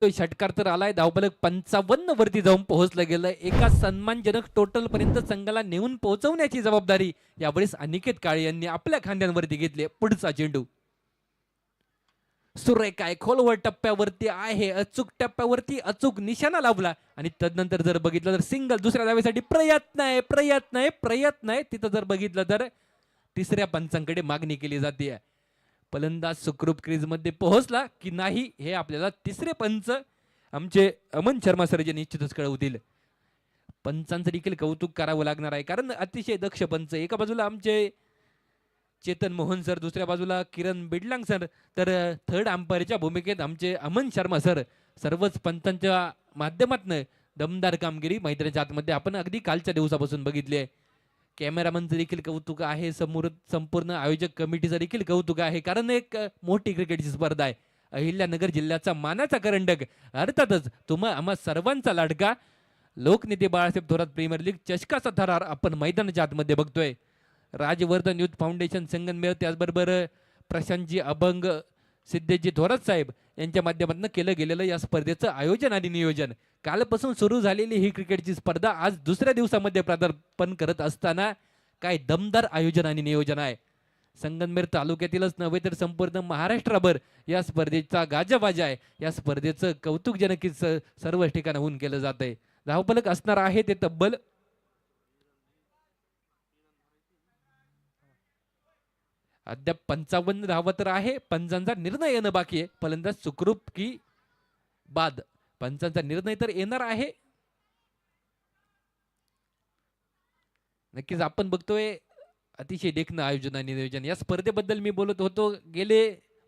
तो षटकार तर आलाय. धावफलक 55 वरती जाऊन पोहोचलं गेलं. एका सन्मानजनक टोटल पर्यंत संघाला नेऊन पोहोचवण्याची जबाबदारी यावेळेस अनिकेत काळे यांनी आपल्या खांद्यांवरती घेतली. पुढचा चेंडू सुरेख आहे, खोलवर टप्प्यावरती आहे, अचूक टप्प्यावरती अचूक निशाणा लावला आणि तदनंतर जर बघितलं तर सिंगल. दुसऱ्या धावेसाठी प्रयत्न आहे, प्रयत्न आहे, प्रयत्न आहे. तिथं जर बघितलं तर तिसऱ्या पंचांकडे मागणी केली जाते. फलंदाज सुखरूप क्रीज मध्ये पोहोचला की नाही हे आपल्याला तिसरे पंच आमचे अमन शर्मा सर जे निश्चितच कळवतील. पंचांचं देखील कौतुक करावं लागणार आहे, कारण अतिशय दक्ष पंच. एका बाजूला आमचे चेतन मोहन सर, दुसऱ्या बाजूला किरण बिडलांग सर, तर थर्ड अंपायरच्या भूमिकेत आमचे अमन शर्मा सर. सर्वच पंचांच्या माध्यमातून दमदार कामगिरी मैदानाच्या आतमध्ये आपण अगदी कालच्या दिवसापासून बघितली आहे. कॅमेरामनचं देखील कौतुक आहे, समोर संपूर्ण आयोजक कमिटीचं देखील कौतुक आहे, कारण एक मोठी क्रिकेटची स्पर्धा आहे. अहिल्यानगर जिल्ह्याचा मानाचा करंडक, अर्थातच आम्हा सर्वांचा लाडका लोकनेते बाळासाहेब थोरात प्रीमियर लीग चषकाचा थरार आपण मैदानाच्या आतमध्ये बघतोय. राजवर्धन युथ फाउंडेशन संगमनेर, त्याचबरोबर प्रशांतजी अभंग, सिद्धेशजी थोरात साहेब यांच्या माध्यमातून केलं गेलेलं या स्पर्धेचं आयोजन आणि नियोजन. कालपासून सुरू झालेली ही क्रिकेटची स्पर्धा आज दुसऱ्या दिवसामध्ये पदार्पण करत असताना काय दमदार आयोजन आणि नियोजन आहे. संगमनेर तालुक्यातीलच नव्हे तर संपूर्ण महाराष्ट्रभर या स्पर्धेचा गाजावाजा आहे. या स्पर्धेचं कौतुक जनकीच सर्व ठिकाणाहून केलं जात आहे. धावफलक असणार आहे ते तब्बल अद्याप 55 धावा तर आहे. पंचांचा निर्णय येणं बाकी आहे. फलंदाज सुखरूप की बाद, पंचांचा निर्णय तर येणार आहे. नक्कीच आपण बघतोय अतिशय देखणं आयोजन आणि नियोजन. या स्पर्धेबद्दल मी बोलत होतो, गेले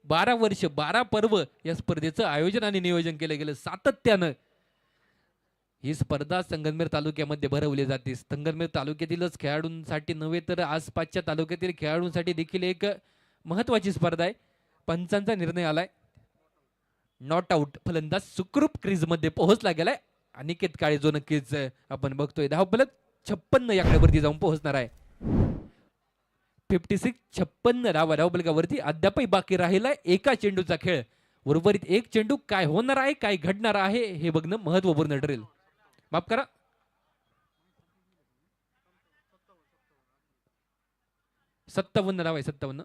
12 वर्ष 12 पर्व या स्पर्धेचं आयोजन आणि नियोजन केलं गेलं सातत्यानं. ही स्पर्धा संगमनेर तालुक्यामध्ये भरवली जाते. संगमनेर तालुक्यातीलच खेळाडूंसाठी नव्हे तर आसपासच्या तालुक्यातील खेळाडूंसाठी देखील एक महत्वाची स्पर्धा आहे. पंचांचा निर्णय आलाय, नॉट आउट. फलंदाज सुखरूप क्रीज मध्ये पोहोचला गेलाय अनिकेत काळे जो नक्कीच आपण बघतोय धावफलक 56 या आकड्यावरती जाऊन पोहोचणार आहे. 56 धावा धावफलकावरती अद्यापही बाकी राहिलाय एका चेंडूचा खेळ. उर्वरित एक चेंडू काय होणार आहे काय घडणार आहे हे बघणं महत्वपूर्ण ठरेल. माफ करा, 57 धावा आहे, 57.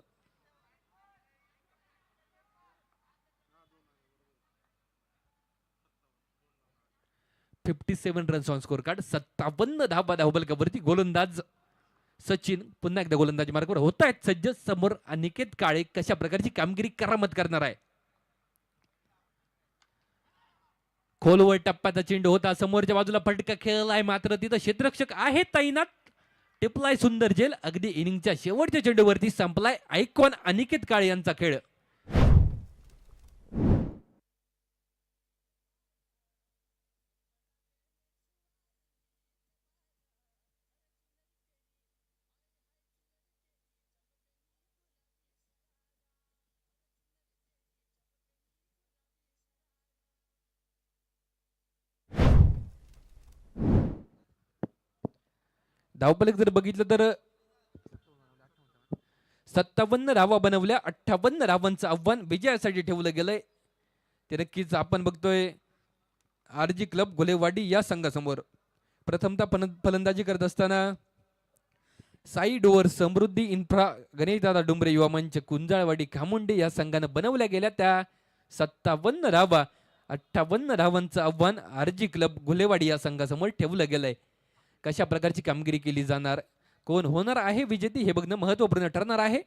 57 रन्स ऑन स्कोर कार्ड. 57 धावा धावफलकावरती गोलंदाज सचिन पुन्हा एकदा गोलंदाजी मार्गावर होत आहेत सज्ज. समोर अनिकेत काळे कशा प्रकारची कामगिरी करामत करणार आहे. खोलवर टप्प्याचा चेंडू होता, समोरच्या बाजूला फटका खेळलाय, मात्र तिथं क्षेत्ररक्षक आहे तैनात. टिपलाय सुंदर झेल. अगदी इनिंगच्या शेवटच्या चेंडूवरती संपलाय आयकॉन अनिकेत काळे यांचा खेळ. धावफलक जर बघितलं तर 57 धावा बनवल्या, 58 धावांचं आव्हान विजयासाठी ठेवलं गेलंय. ते नक्कीच आपण बघतोय आरजी क्लब गोलेवाडी या संघासमोर. प्रथमतः फलंदाजी करत असताना साई डोअर समृद्धी इन्फ्रा गणेशदादा डुंबरे युवा मंच कुंजाळवाडी खामुंडे या संघानं बनवल्या गेल्या त्या 57 धावा, 58 धावांचं आव्हान आरजी क्लब गुलेवाडी या संघासमोर ठेवलं गेलंय. कशा प्रकारची कामगिरी केली जाणार, कोण होणार आहे विजेती हे बघणं महत्वपूर्ण ठरणार आहे.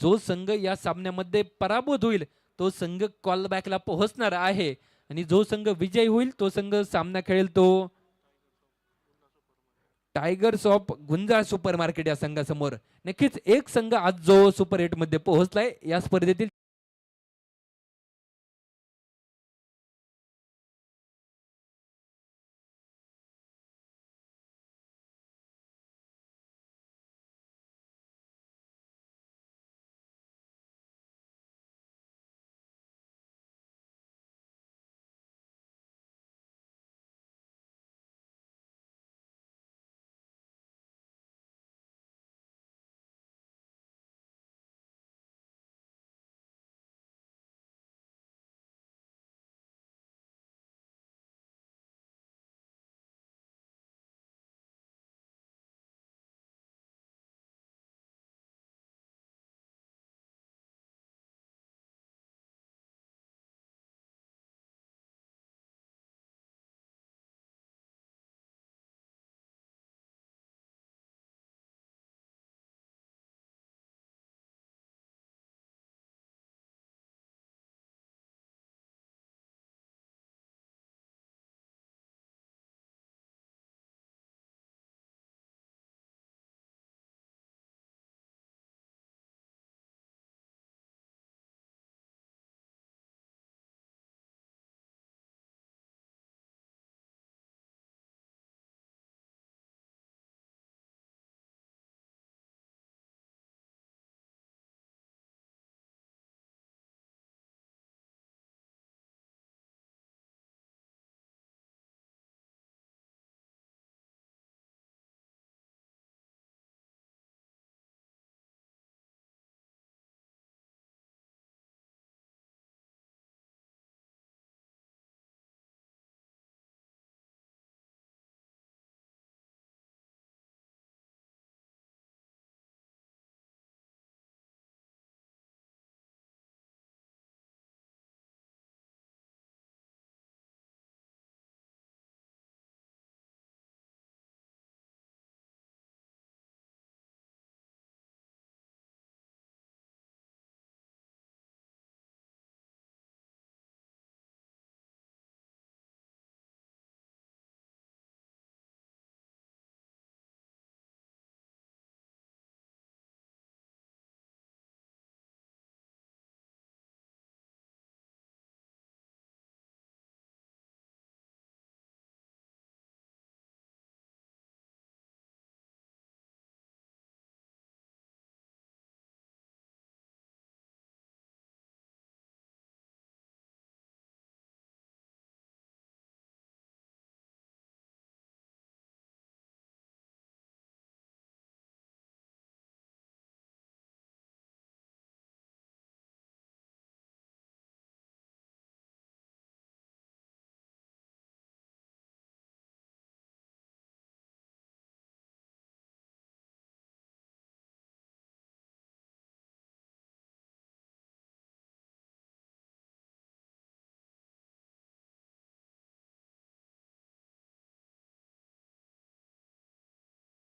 जो संघ या सामन्यामध्ये पराभूत होईल तो संघ कॉलबॅकला पोहोचणार आहे आणि जो संघ विजयी होईल तो संघ सामना खेळेल तो tigers of Gunjal Super market या संघासमोर. नक्कीच एक संघ आज जो सुपर 8 मध्ये पोहोचलाय या स्पर्धेतील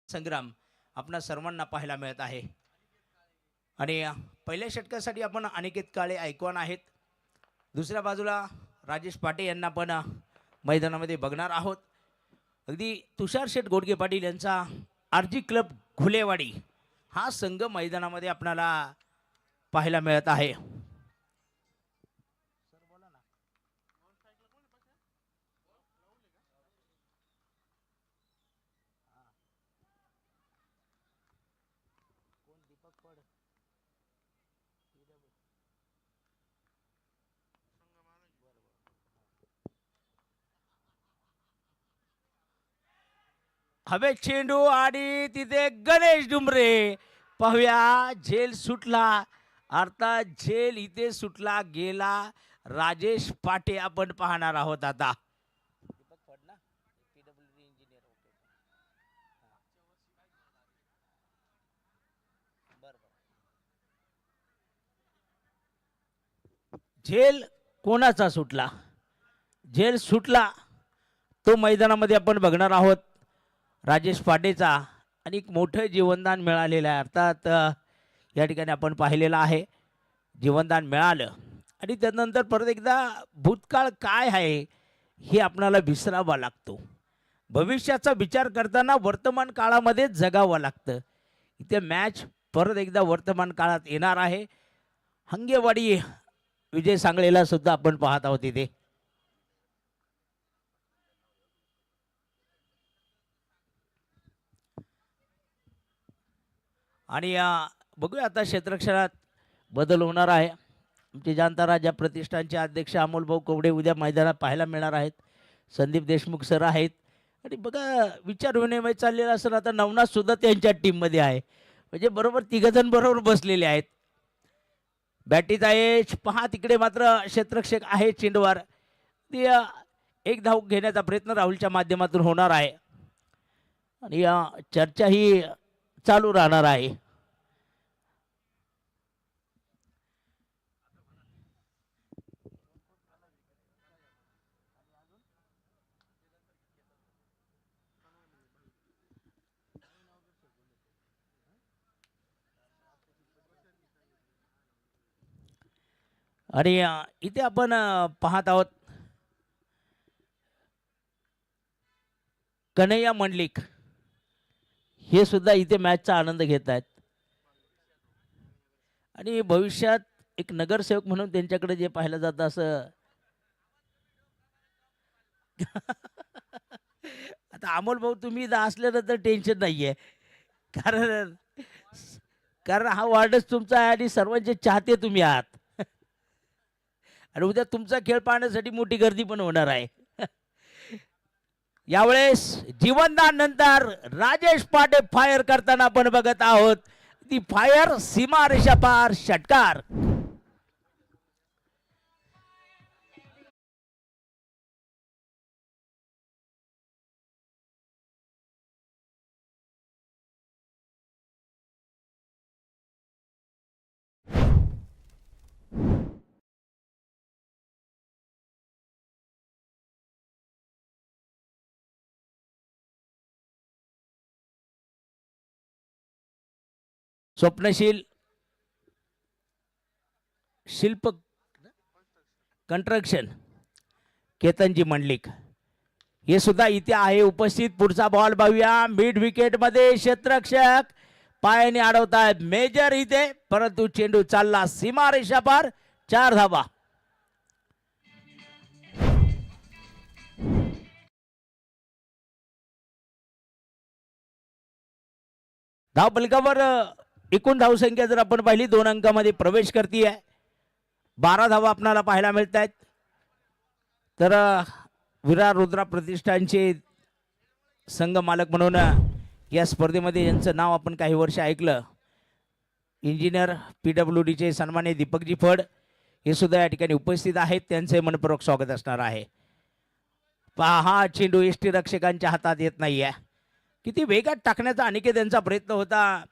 संग्राम आपणा सर्वांना पाहायला मिळत आहे आणि पहिल्या षटकासाठी आपण अनिकेत काळे ऐकवान आहेत. दुसऱ्या बाजूला राजेश पाटे यांना पण मैदानामध्ये बघणार आहोत. अगदी तुषार शेठ गोडगे पाटील यांचा आरजी क्लब घुलेवाडी हा संघ मैदानामध्ये आपल्याला पाहायला मिळत आहे. हवे चेंडू आणि तिथे गणेश डुमरे पाहूया. झेल सुटला अर्थात झेल इथे सुटला गेला. राजेश पाटे आपण पाहणार आहोत आता. झेल कोणाचा सुटला? झेल सुटला तो मैदानामध्ये आपण बघणार आहोत राजेश पाटेचा आणि एक मोठं जीवनदान मिळालेलं आहे. अर्थात या ठिकाणी आपण पाहिलेलं आहे जीवनदान मिळालं आणि त्यानंतर परत एकदा भूतकाळ काय आहे हे आपल्याला विसरावा लागतो. भविष्याचा विचार करताना वर्तमान काळामध्ये जगावं लागतं. इथे मॅच परत एकदा वर्तमान काळात येणार आहे. हंगेवाडी विजय सांगळेला सुद्धा आपण पाहत आहोत इथे. आणि बघूया आता क्षेत्ररक्षणात बदल होणार आहे. आमचे जाणता राजा प्रतिष्ठानचे अध्यक्ष अमोल भाऊ कोवडे उद्या मैदानात पाहायला मिळणार आहेत. संदीप देशमुख सर आहेत आणि बघा विचार विनिमय चाललेला असेल. आता नवनाथ सुद्धा त्यांच्या टीममध्ये आहे म्हणजे बरोबर तिघजण बरोबर बसलेले आहेत. बॅटीत आहे पहा तिकडे मात्र क्षेत्ररक्षक आहे चेंडूवर. ती एक धाव घेण्याचा प्रयत्न राहुलच्या माध्यमातून होणार आहे आणि चर्चा ही चालू राहणार आहे. आणि इथे आपण पाहत आहोत कन्हैया मंडलिक हे सुद्धा इथे मॅचचा आनंद घेत आहेत आणि भविष्यात एक नगरसेवक म्हणून त्यांच्याकडे जे पाहिलं जातं असं आता अमोल भाऊ तुम्ही इथं असल्यानंतर टेन्शन नाही आहे. कारण कारण हा वार्डच तुमचा आहे आणि सर्वांचे चाहते तुम्ही आहात आणि उद्या तुमचा खेळ पाहण्यासाठी मोठी गर्दी पण होणार आहे. यावेळेस जीवनदान नंतर राजेश पाटे फायर करताना आपण बघत आहोत. ती फायर सीमा रेषा पार षटकार. स्वप्नशील शिल्प कंस्ट्रक्शन केतनजी मंडलिक हे सुद्धा इथे आहे उपस्थित. पुढचा बॉल बघूया मिड विकेट मध्ये क्षेत्ररक्षक पायाने अडवतायत मेजर इथे परंतु चेंडू चालला सीमा रेषा पार. 4 धावा. धावफलकावर एकूण धावसंख्या जर आपण पाहिली 2 अंकामध्ये प्रवेश करते आहे. 12 धावा आपल्याला पाहायला मिळत आहेत. तर विरार रुद्रा प्रतिष्ठानचे संघ मालक म्हणून या स्पर्धेमध्ये यांचं नाव आपण काही वर्ष ऐकलं. इंजिनियर PWDचे सन्माननीय दीपकजी फड हे सुद्धा या ठिकाणी उपस्थित आहेत. त्यांचे मनपूर्वक स्वागत असणार आहे. पहा हा चेंडू यष्टी रक्षकांच्या हातात येत नाही आहे. किती वेगात टाकण्याचा अनिकेत यांचा प्रयत्न होता.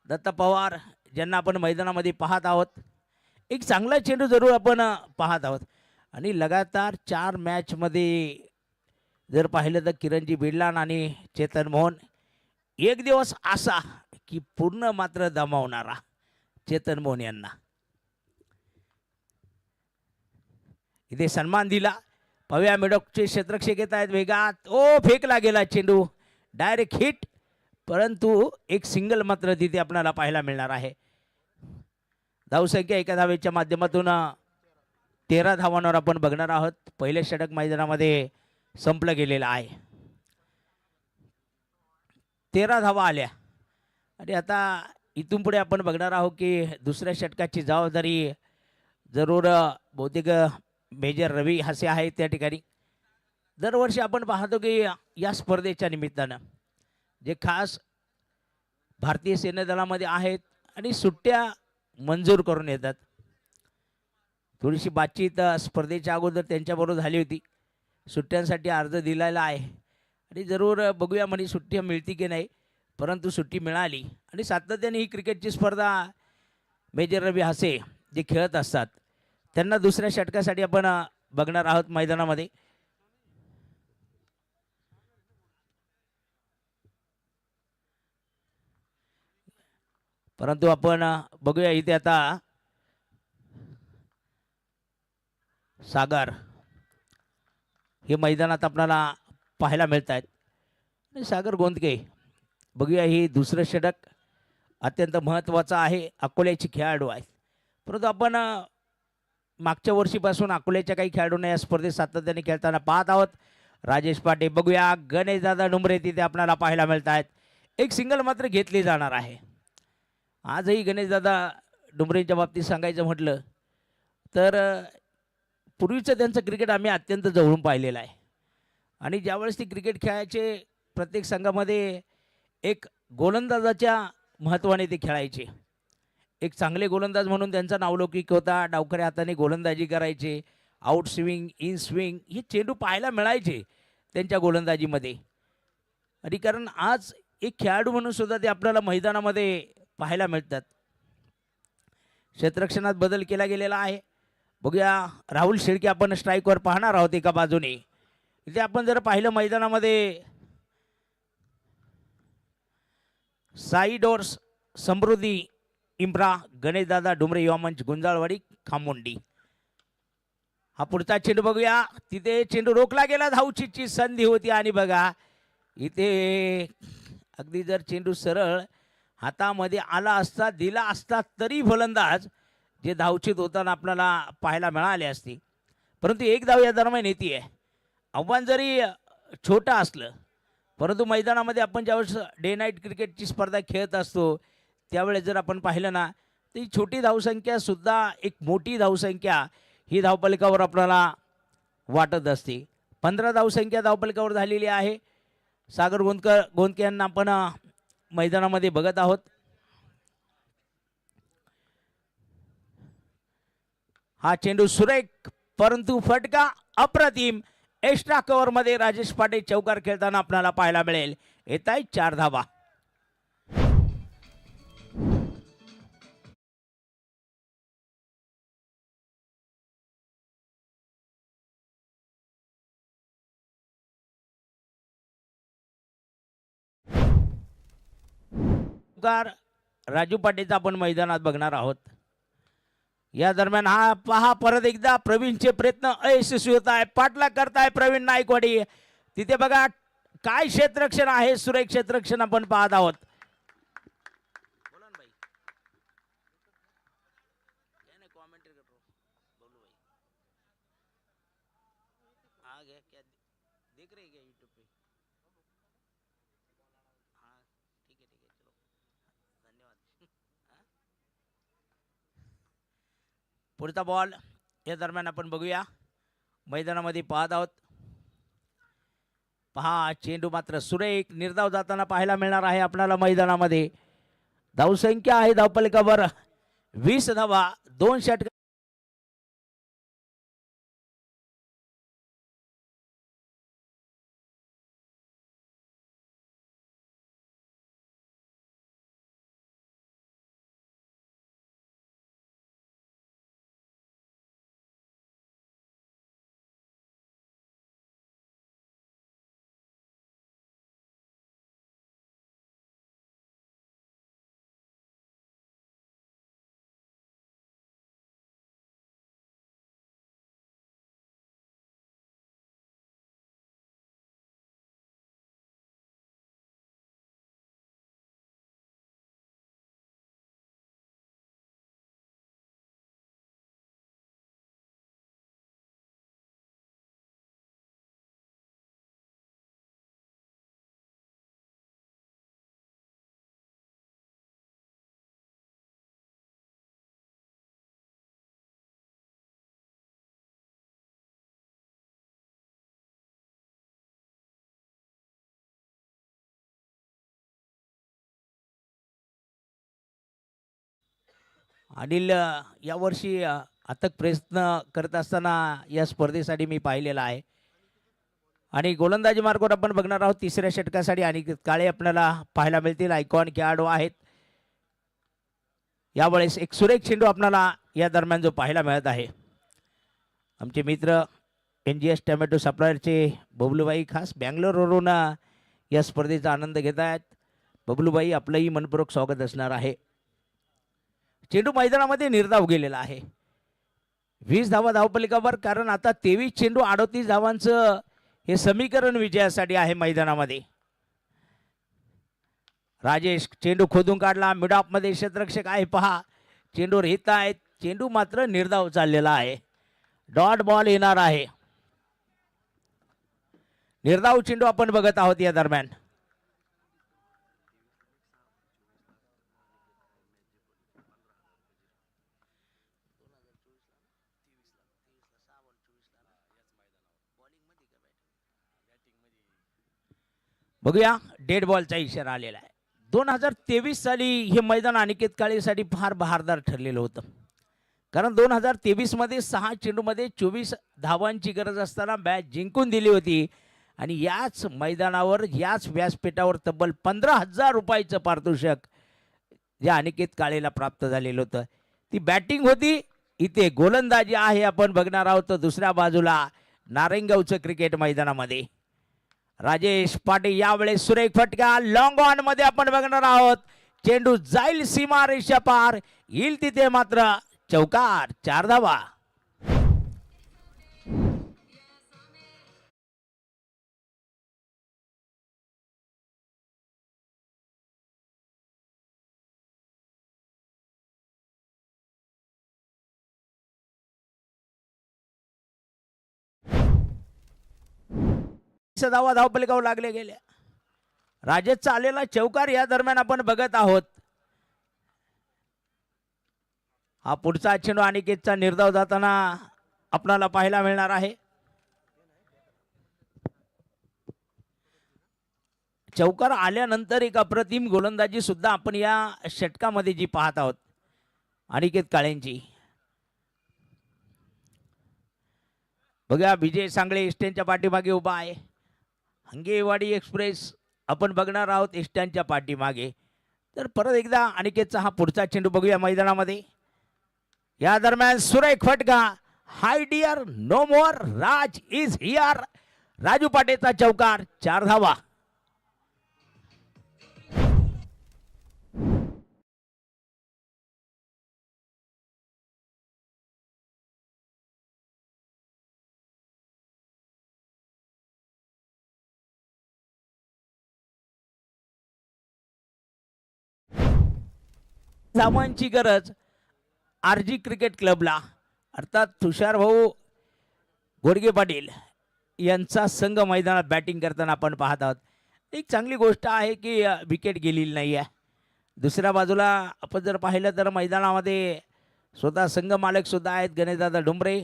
दत्ता पवार ज्यांना आपण मैदानामध्ये पाहत आहोत. एक चांगला चेंडू जरूर आपण पाहत आहोत आणि लगातार 4 मॅचमध्ये जर पाहिलं तर किरणजी बिडलान आणि चेतन मोहन एक दिवस असा की पूर्ण मात्र दमावणारा चेतन मोहन यांना इथे सन्मान दिला. पव्या मेडोकचे क्षेत्ररक्षक येत आहेत वेगात. ओ फेकला गेला चेंडू, डायरेक्ट हिट, परंतु एक सिंगल मात्र तिथे आपल्याला पाहायला मिळणार आहे. धावसंख्या एका धावेच्या माध्यमातून 13 धावांवर आपण बघणार आहोत. पहिले षटक मैदानामध्ये संपलं गेलेलं आहे. 13 धावा आल्या आणि आता इथून पुढे आपण बघणार आहोत की दुसऱ्या षटकाची जबाबदारी जरूर बहुतेक मेजर रवी हसे आहेत त्या ठिकाणी. दरवर्षी आपण पाहतो की या स्पर्धेच्या निमित्तानं जे खास भारतीय सैन्य दलामध्ये आहेत आणि सुट्ट्या मंजूर करून येतात. थोडीशी बातचीत स्पर्धेच्या अगोदर त्यांच्याबरोबर झाली होती. सुट्ट्यांसाठी अर्ज दिलेला आहे आणि जरूर बघूया म्हणे सुट्टी मिळती की नाही, परंतु सुट्टी मिळाली आणि सातत्याने ही क्रिकेटची स्पर्धा मेजर रवी हसे जे खेळत असतात त्यांना दुसऱ्या षटकासाठी आपण बघणार आहोत मैदानामध्ये. परंतु आपण बघूया इथे आता सागर हे मैदानात आपल्याला पाहायला मिळत आहेत आणि सागर गोंदके बघूया ही दुसरं षटक अत्यंत महत्त्वाचं आहे. अकोल्याचे खेळाडू आहेत, परंतु आपण मागच्या वर्षीपासून अकोल्याच्या काही खेळाडूंना या स्पर्धेत सातत्याने खेळताना पाहत आहोत. राजेश पाटे बघूया, गणेशदादा डुंबरे तिथे आपल्याला पाहायला मिळत आहेत. एक सिंगल मात्र घेतली जाणार आहे. आजही गणेशदादा डुंबरेच्या बाबतीत सांगायचं म्हटलं तर पूर्वीचं त्यांचं क्रिकेट आम्ही अत्यंत जवळून पाहिलेलं आहे आणि ज्यावेळेस ती क्रिकेट खेळायचे प्रत्येक संघामध्ये एक गोलंदाजाच्या महत्त्वाने ते खेळायचे. एक चांगले गोलंदाज म्हणून त्यांचा नावलौकिक होता. डावखऱ्या हाताने गोलंदाजी करायचे, आउट स्विंग, इन स्विंग हे चेंडू पाहायला मिळायचे त्यांच्या गोलंदाजीमध्ये. आणि कारण आज एक खेळाडू म्हणून सुद्धा ते आपल्याला मैदानामध्ये पाहायला मिळतात. क्षेत्ररक्षणात बदल केला गेलेला आहे. बघूया राहुल शेळके आपण स्ट्राईकवर पाहणार आहोत एका बाजूने. इथे आपण जर पाहिलं मैदानामध्ये साई डोर्स, समृद्धी इम्प्रा, गणेशदादा डुमरे युवा मंच गुंजाळवाडी खामोंडी. हा पुढचा चेंडू बघूया, तिथे चेंडू रोखला गेला. धावचीची संधी होती आणि बघा इथे अगदी जर चेंडू सरळ हातामध्ये आला असता, दिला असता तरी फलंदाज जे धावचीत होताना आपल्याला पाहायला मिळाले असते. परंतु एक धाव या दरम्यान येते आहे. आव्हान जरी छोटं असलं परंतु मैदानामध्ये आपण ज्यावेळेस डे नाईट क्रिकेटची स्पर्धा खेळत असतो त्यावेळेस जर आपण पाहिलं ना तर ही छोटी धावसंख्यासुद्धा एक मोठी धावसंख्या ही धावपलकावर आपल्याला वाटत असते. 15 धावसंख्या धावपलकावर झालेली आहे. सागर गोंदके यांना आपण मैदानामध्ये बघत आहोत. हा चेंडू सुरेख परंतु फटका अप्रतिम. एक्स्ट्रा कव्हरमध्ये राजेश पाटे चौकार खेळताना आपल्याला पाहायला मिळेल. येत आहे 4 धावा. राजू पाटेचा आपण मैदानात बघणार आहोत. या दरम्यान हा पहा परत एकदा प्रवीणचे प्रयत्न अयशस्वी होत आहे. पाठलाग करताय प्रवीण नायकवाडी. तिथे बघा काय क्षेत्ररक्षण आहे, सुरेख क्षेत्ररक्षण आपण पाहत आहोत. पुढचा बॉल या दरम्यान आपण बघूया मैदानामध्ये पाहत आहोत. पहा चेंडू मात्र सुरेख निर्धाव जाताना पाहायला मिळणार आहे आपल्याला मैदानामध्ये. धावसंख्या आहे धावपलकावर 20 धावा, 2 षटक. अनिल यावर्षी अथक प्रयत्न करत असताना या स्पर्धेसाठी मी पाहिलेला आहे. आणि गोलंदाजी मार्गावर आपण बघणार आहोत तिसऱ्या षटकासाठी आणि काळे आपल्याला पाहायला मिळतील. आयकॉन खेळाडू आहेत. यावेळेस एक सुरेख चेंडू आपल्याला या दरम्यान जो पाहायला मिळत आहे. आमचे मित्र NGS टोमॅटो सप्लायरचे बबलूबाई खास बँगलोरवरून या स्पर्धेचा आनंद घेत आहेत. बबलूबाई आपलंही मनपूर्वक स्वागत असणार आहे. चेंडू मैदानामध्ये निर्धाव गेलेला आहे. 20 धावा धावपलिकावर, कारण आता 23 चेंडू 38 धावांचं हे समीकरण विजयासाठी आहे मैदानामध्ये. राजेश चेंडू खोदून काढला. मिड ऑफ मध्ये क्षेत्ररक्षक आहे पहा. चेंडूवर येत आहेत. चेंडू मात्र निर्धाव चाललेला आहे. डॉट बॉल येणार आहे. निर्धाव चेंडू आपण बघत आहोत या दरम्यान. बघूया डेड बॉलचा इशारा आलेला आहे. 2023 साली हे मैदान अनिकेत काळेसाठी फार बहारदार ठरलेलं होतं, कारण 2023 मध्ये 6 चेंडूमध्ये 24 धावांची गरज असताना मॅच जिंकून दिली होती. आणि याच मैदानावर याच व्यासपीठावर तब्बल 15,000 रुपयाचं पारितोषिक जे अनिकेत काळेला प्राप्त झालेलं होतं. ती बॅटिंग होती, इथे गोलंदाजी आहे आपण बघणार आहोत. दुसऱ्या बाजूला नारायणगावचं क्रिकेट मैदानामध्ये राजेश पाटील यावेळेस सुरेख फटका लॉंग ऑन मध्ये आपण बघणार आहोत. चेंडू जाईल सीमा रेषा पार, येईल तिथे मात्र चौकार. 4 धावा. धावा धावपलिकावर लागले गेल्या. राजेशचा आलेला चौकार या दरम्यान आपण बघत आहोत. हा पुढचा चेंडू अनिकेतचा निर्धाव जाताना आपल्याला पाहायला मिळणार आहे. चौकार आल्यानंतर एक अप्रतिम गोलंदाजी सुद्धा आपण या षटकामध्ये जी पाहत आहोत अनिकेत काळेंची. बघा विजय सांगळे इस्टेनच्या पाठीमागे उभा आहे. हंगेवाडी एक्सप्रेस आपण बघणार आहोत इस्टनच्या पाठीमागे. तर परत एकदा अनिकेतचा हा पुढचा चेंडू बघूया मैदानामध्ये. या दरम्यान सुरेख फटका. Hi dear no more Raj is here. Raju पाटेचा चौकार. 4 धावा. धावांची गरज RG क्रिकेट क्लबला, अर्थात तुषार भाऊ गोडगे पाटील यांचा संघ मैदानात बॅटिंग करताना आपण पाहत आहोत. एक चांगली गोष्ट आहे की विकेट गेलेली नाही आहे. दुसऱ्या बाजूला आपण जर पाहिलं तर मैदानामध्ये स्वतः संघ मालक सुद्धा आहेत गणेशदादा डोंबरे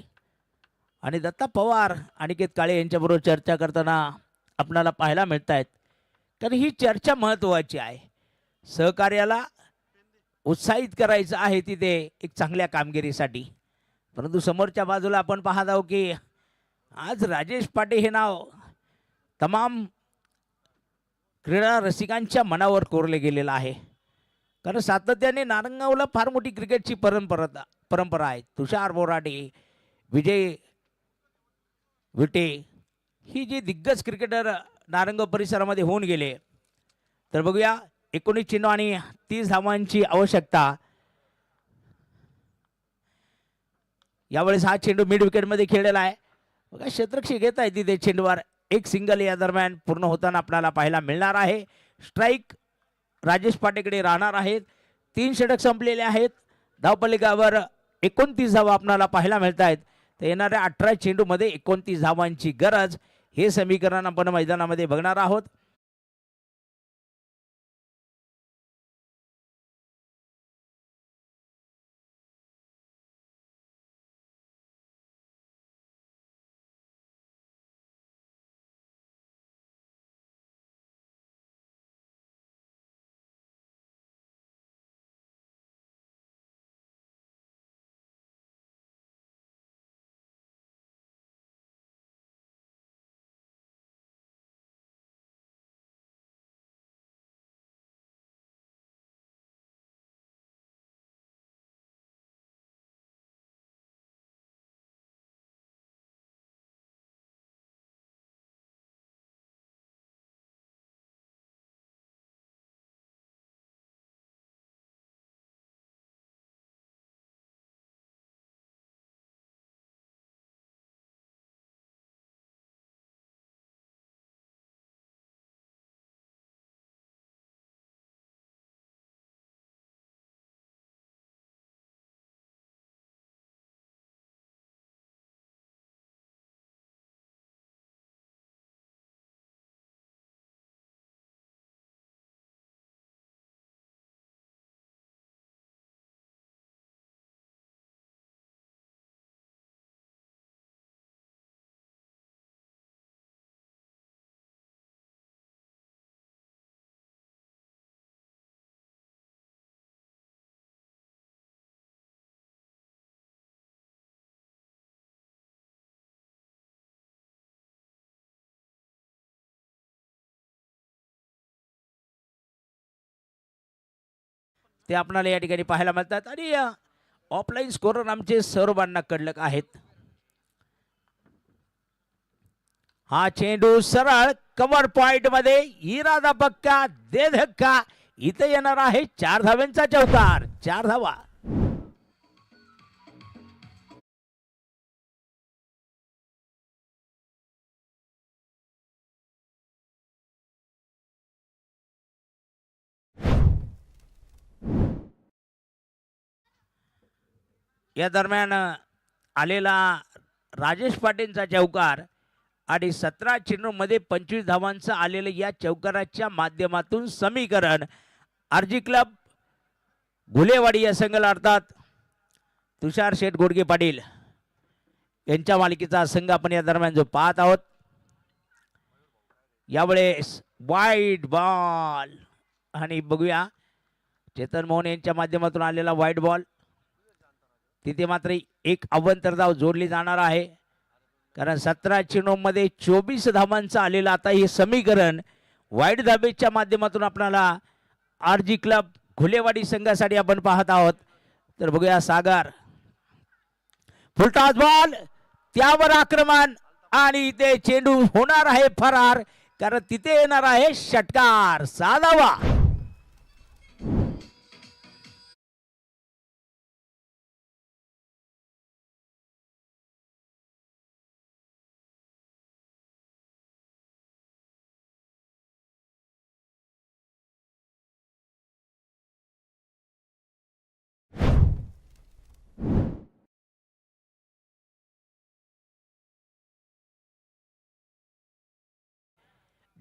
आणि दत्ता पवार अनिकेत काळे यांच्याबरोबर चर्चा करताना आपल्याला पाहायला मिळत आहेत. कारण ही चर्चा महत्त्वाची आहे. सहकार्याला उत्साहित करायचं आहे तिथे एक चांगल्या कामगिरीसाठी. परंतु समोरच्या बाजूला आपण पाहत आहोत की आज राजेश पाटील हे नाव तमाम क्रीडा रसिकांच्या मनावर कोरले गेलेलं आहे. कारण सातत्याने नारंगावला फार मोठी क्रिकेटची परंपरा आहे. तुषार बोराटे, विजय विटे ही जी दिग्गज क्रिकेटर नारंगाव परिसरामध्ये होऊन गेले. तर बघूया 19 चेंडू आणि 30 धावांची आवश्यकता. यावेळेस हा चेंडू मिड विकेटमध्ये खेळलेला आहे. बघा क्षेत्ररक्षक घेत आहे तिथे चेंडूवर. एक सिंगल या दरम्यान पूर्ण होताना आपल्याला पाहायला मिळणार आहे. स्ट्राईक राजेश पाटेकडे राहणार आहेत. 3 षटक संपलेले आहेत. धावपलिकावर 29 धावा आपल्याला पाहायला मिळत आहेत. तर येणाऱ्या 18 चेंडूमध्ये 29 धावांची गरज, हे समीकरण आपण मैदानामध्ये बघणार आहोत. ते आपल्याला या ठिकाणी पाहायला मिळतात आणि ऑफलाईन स्कोरर आमचे सर्वांना कडलक आहेत. हा चेंडू सरळ कव्हर पॉइंट मध्ये इरादा पक्का दे धक्का. इथे येणार आहे 4 धावांचा चौकार. 4 धावा. या दरम्यान आलेला राजेश पाटीलचा चौकार आणि 17 चेंडूमध्ये 25 धावांचं आलेलं या चौकाराच्या माध्यमातून समीकरण आरजी क्लब घुलेवाडी या संघ लढतात. तुषार शेठ गोडगे पाटील यांच्या मालिकेचा संघ आपण या दरम्यान जो पाहत आहोत. यावेळेस वाईट बॉल आणि बघूया चेतन मोहन यांच्या माध्यमातून आलेला वाईट बॉल. तिथे मात्र एक अवंतर धाव जोडली जाणार आहे कारण 17 चेंडूमध्ये 24 धावांचं आलेलं आता हे समीकरण वाईट धाबेच्या माध्यमातून आपल्याला आरजी क्लब घुलेवाडी संघासाठी आपण पाहत आहोत. तर बघूया सागर फुलटॉस बॉल त्यावर आक्रमण आणि ते चेंडू होणार आहे फरार कारण तिथे येणार आहे षटकार. 6 धावा.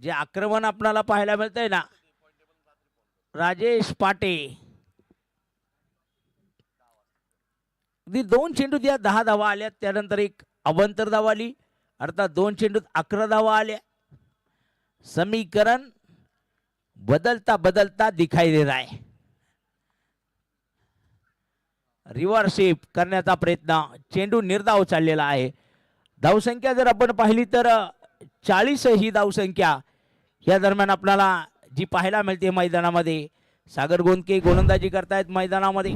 जे आक्रमण आपल्याला पाहायला मिळतंय ना राजेश पाटे 2 चेंडूत या 10 धावा आल्या. त्यानंतर एक अवंतर धाव आली अर्थात 2 चेंडूत 11 धावा आल्या. समीकरण बदलता बदलता दिखाई दे रहा है. रिव्हर्सिप करण्याचा प्रयत्न चेंडू निर्धाव चाललेला आहे. धावसंख्या जर आपण पाहिली तर 40 ही धावसंख्या या दरम्यान आपल्याला जी पाहायला मिळते मैदानामध्ये. सागर गोंदके गोलंदाजी करतायत मैदानामध्ये.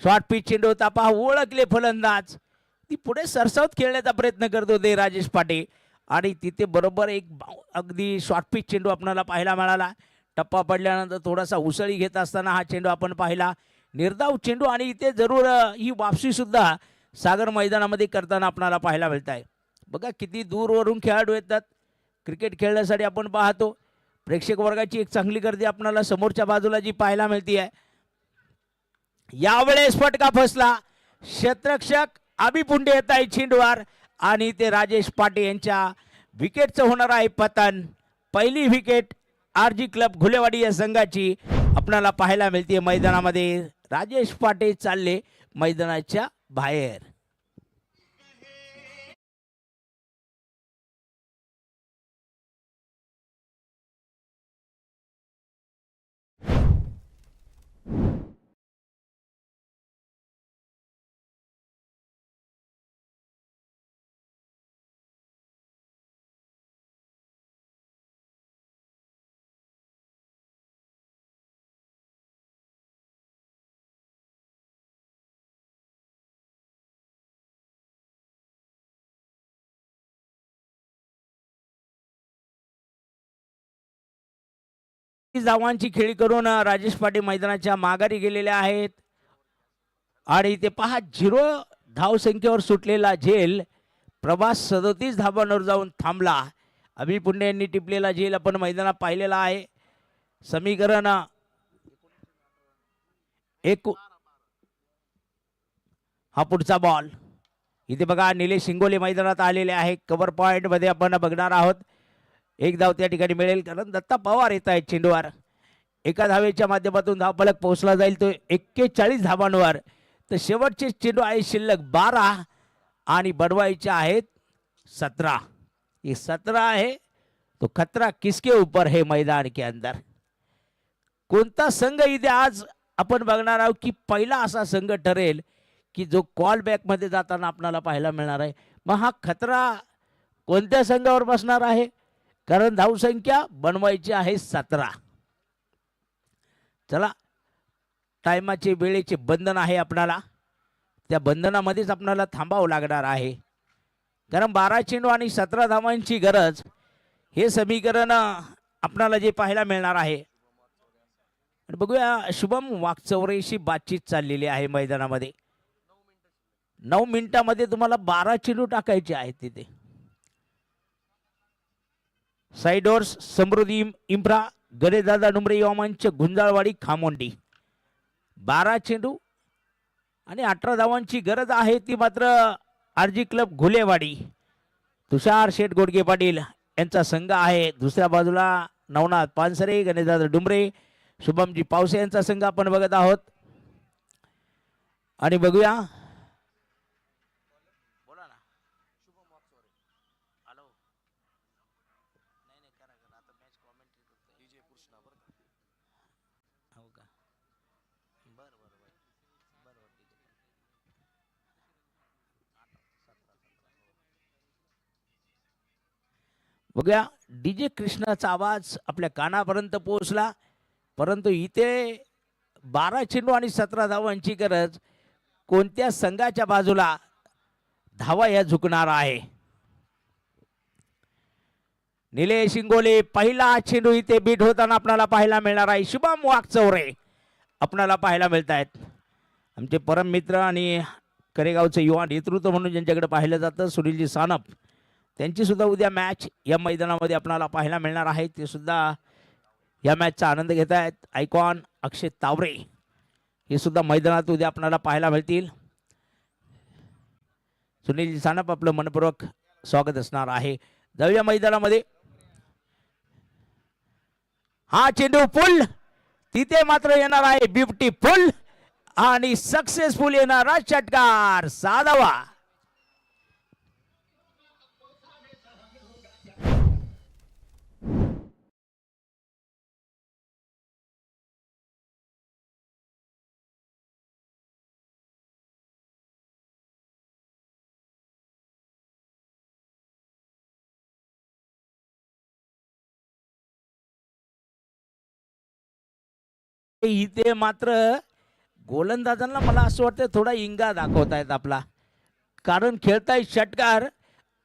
शॉर्ट पिच चेंडू होता पहा ओळखले फलंदाज ती पुढे सरसावत खेळण्याचा प्रयत्न करत होते राजेश पाटे आणि तिथे बरोबर एक अगदी शॉर्ट पिच चेंडू आपल्याला पाहायला मिळाला. टप्पा पडल्यानंतर थोडासा उसळी घेत असताना हा चेंडू आपण पाहिला. निर्धाव चेंडू आणि इथे जरूर ही वापसी सुद्धा सागर मैदानामध्ये करताना आपल्याला पाहायला मिळत आहे. बघा किती दूरवरून खेळाडू येतात क्रिकेट खेळण्यासाठी. आपण पाहतो प्रेक्षक वर्गाची एक चांगली गर्दी आपल्याला समोरच्या बाजूला जी पाहायला मिळते आहे. यावेळेस फटका फसला. क्षेत्ररक्षक आबी पुंडे येत आहे चेंडूवर आणि ते राजेश पाटे यांच्या विकेटचं होणार आहे पतन. पहिली विकेट आरजी क्लब घुलेवाडी या संघाची आपल्याला पाहायला मिळते मैदानामध्ये. राजेश पाटे चालले मैदानाच्या बाहेर. धावांची खेळी करून राजेश पाटील मैदानाच्या माघारी गेलेले आहेत आणि ते पहा 0 धावसंख्येवर सुटलेला झेल प्रभास 37 धावांवर जाऊन थांबला. अभि पुंडे यांनी टिपलेला झेल आपण मैदानात पाहिलेला आहे. समीकरण एक हा पुढचा बॉल इथे बघा निलेश शिंगोले मैदानात आलेले आहे. कव्हर पॉइंट मध्ये आपण बघणार आहोत. एक धाव त्या ठिकाणी मिळेल कारण दत्ता पवार येत आहेत चेंडूवर. एका धावेच्या माध्यमातून धावफलक पोहोचला जाईल तो 41 धावांवर. तर शेवटचे चेंडू आहे शिल्लक 12 आणि बनवायचे आहेत 17. ये 17 आहे तो खतरा किसके ऊपर है मैदान के अंदर. कोणता संघ इथे आज आपण बघणार आहोत की पहिला असा संघ ठरेल की जो कॉल बॅक मध्ये जाताना आपल्याला पाहायला मिळणार आहे. मग हा खतरा कोणत्या संघावर बसणार आहे कारण धावसंख्या बनवायची आहे 17. चला, टायमाचे वेळेचे बंधन आहे आपणाला, त्या बंधनामध्येच आपणाला थांबावं लागणार आहे. कारण 12 चेंडू आणि 17 धावांची गरज, हे समीकरण आपणाला जे पाहायला मिळणार आहे. बघूया, शुभम वाकचौरेशी बातचीत चाललेली आहे मैदानामध्ये. 9 मिनिटामध्ये तुम्हाला 12 चेंडू टाकायचे आहेत तिथे. साईडोर्स समृद्धी इम्प्रा गणेशदादा डुमरे युवामंच गुंजाळवाडी खामोंडी. 12 चेंडू आणि 18 धावांची गरज आहे, ती मात्र आरजी क्लब घुलेवाडी. तुषार शेठ गोडगे पाटील यांचा संघ आहे. दुसऱ्या बाजूला नवनाथ पानसरे, गणेशदादा डुमरे, शुभमजी पावसे यांचा संघ आपण बघत आहोत. आणि बघूया, बघूया, डीजे कृष्णाचा आवाज आपल्या कानापर्यंत पोहोचला, परंतु इथे 12 चेंडू आणि 17 धावांची गरज. कोणत्या संघाच्या बाजूला धावा या झुकणार आहे? निलेश इंगोले पहिला चेंडू इथे बीट होताना आपल्याला पाहायला मिळणार आहे. शुभम वाकचौरे आपल्याला पाहायला मिळत आहेत. आमचे परम मित्र आणि करेगावचे युवा नेतृत्व म्हणून ज्यांच्याकडे पाहिलं जातं, सुनीलजी सानप, त्यांची सुद्धा उद्या मॅच या मैदानामध्ये आपल्याला पाहायला मिळणार आहे. ते सुद्धा या मॅचचा आनंद घेत आहेत. आयकॉन अक्षय तावरे हे सुद्धा मैदानात उद्या आपल्याला पाहायला मिळतील. सुनीलजी सानप आपलं मनपूर्वक स्वागत असणार आहे. जाऊया मैदानामध्ये. हा चेंडू फुल, तिथे मात्र येणार आहे ब्युटीफुल आणि सक्सेसफुल येणारा षटकार, साधावा. इथे मात्र गोलंदाजांना मला असं वाटतं थोडा इंगा दाखवतायत आपला, कारण खेळताय षटकार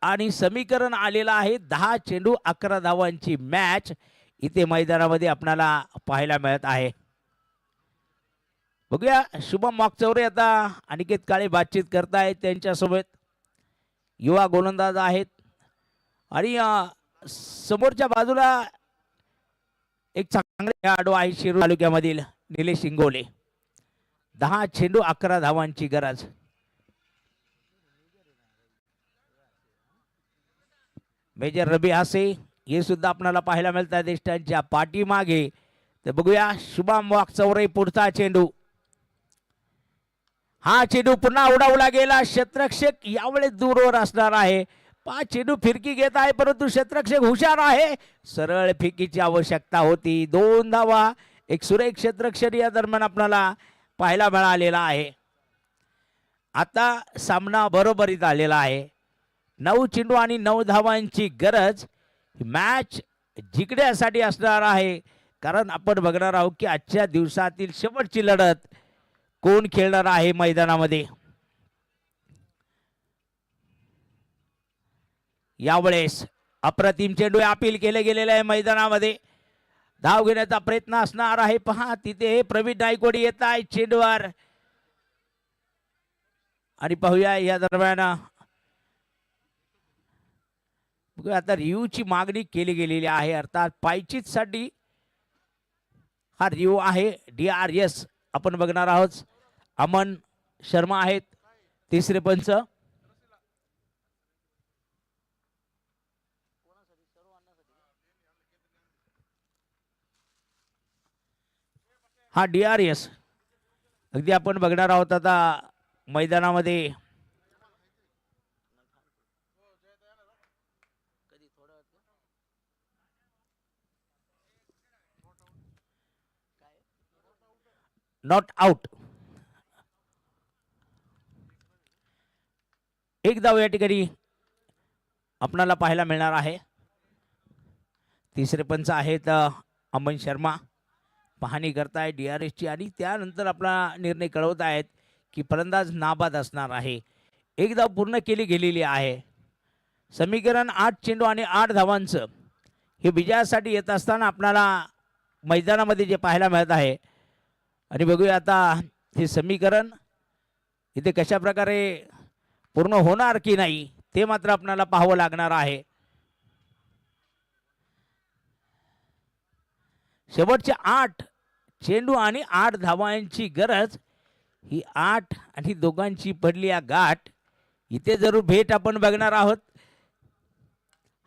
आणि समीकरण आलेलं आहे 10 चेंडू 11 धावांची मॅच इथे मैदानामध्ये आपल्याला पाहायला मिळत आहे. बघूया, शुभम वाकचौरे आता अनिकेत काळे बातचीत करतायत त्यांच्यासोबत. युवा गोलंदाज आहेत आणि समोरच्या बाजूला एक चांगले खेळाडू आहे शिरूर तालुक्यामधील निलेश इंगोले. 10 चेंडू 11 धावांची गरज. मेजर रबी हासे हे सुद्धा आपल्याला पाहायला मिळतात देष्टांच्या पाठीमागे. तर बघूया, शुभम वाकचौरे पुढचा चेंडू. हा चेंडू पुन्हा उडावला गेला. क्षेत्ररक्षक यावेळेस दूरवर असणार आहे. 5 चेंडू फिरकी घेत आहे, परंतु क्षेत्ररक्षक हुशार आहे. सरळ फेकीची आवश्यकता होती. 2 धावा, एक सुरेख क्षेत्ररक्षक या दरम्यान आपल्याला पाहायला मिळालेला आहे. आता सामना बरोबरीत आलेला आहे. 9 चेंडू आणि 9 धावांची गरज. मॅच जिंकण्यासाठी असणार आहे, कारण आपण बघणार आहोत की आजच्या दिवसातील शेवटची लढत कोण खेळणार आहे मैदानामध्ये. यावेळेस अप्रतिम चेंडू अपील केले गेलेले आहे मैदानामध्ये. धाव घेण्याचा प्रयत्न असणार आहे. पहा, तिथे प्रवीण नायकोडी येत आहे चेंडूवर. आणि पाहूया या दरम्यान बघूया, आता रिव्ह्यूची मागणी केली गेलेली आहे, अर्थात पायचीत साठी हा रिव्ह्यू आहे. DRS आपण बघणार आहोत. अमन शर्मा आहेत तिसरे पंच. हा DRS अगदी आपण बघणार आहोत आता मैदानामध्ये. Not out. एक धाव या ठिकाणी आपणाला पाहायला मिळणार आहे. तिसरे पंच आहेत अमन शर्मा, पाहणी करताय DRS ची आणि त्यानंतर आपला निर्णय कळवत आहेत की फलंदाज नाबाद असणार आहे. एक धाव पूर्ण केली गेलेली आहे. समीकरण 8 चेंडू आणि 8 धावांचं हे विजयासाठी येत असताना आपल्याला मैदानामध्ये जे पाहायला मिळत आहे. आणि बघूया आता हे समीकरण इथे कशा प्रकारे पूर्ण होणार की नाही ते मात्र आपल्याला पाहावं लागणार आहे. शेवटचे 8 चेंडू आणि 8 धावांची गरज. ही 8 आणि दोघांची पडली या गाठ. इथे जरूर भेट आपण बघणार आहोत.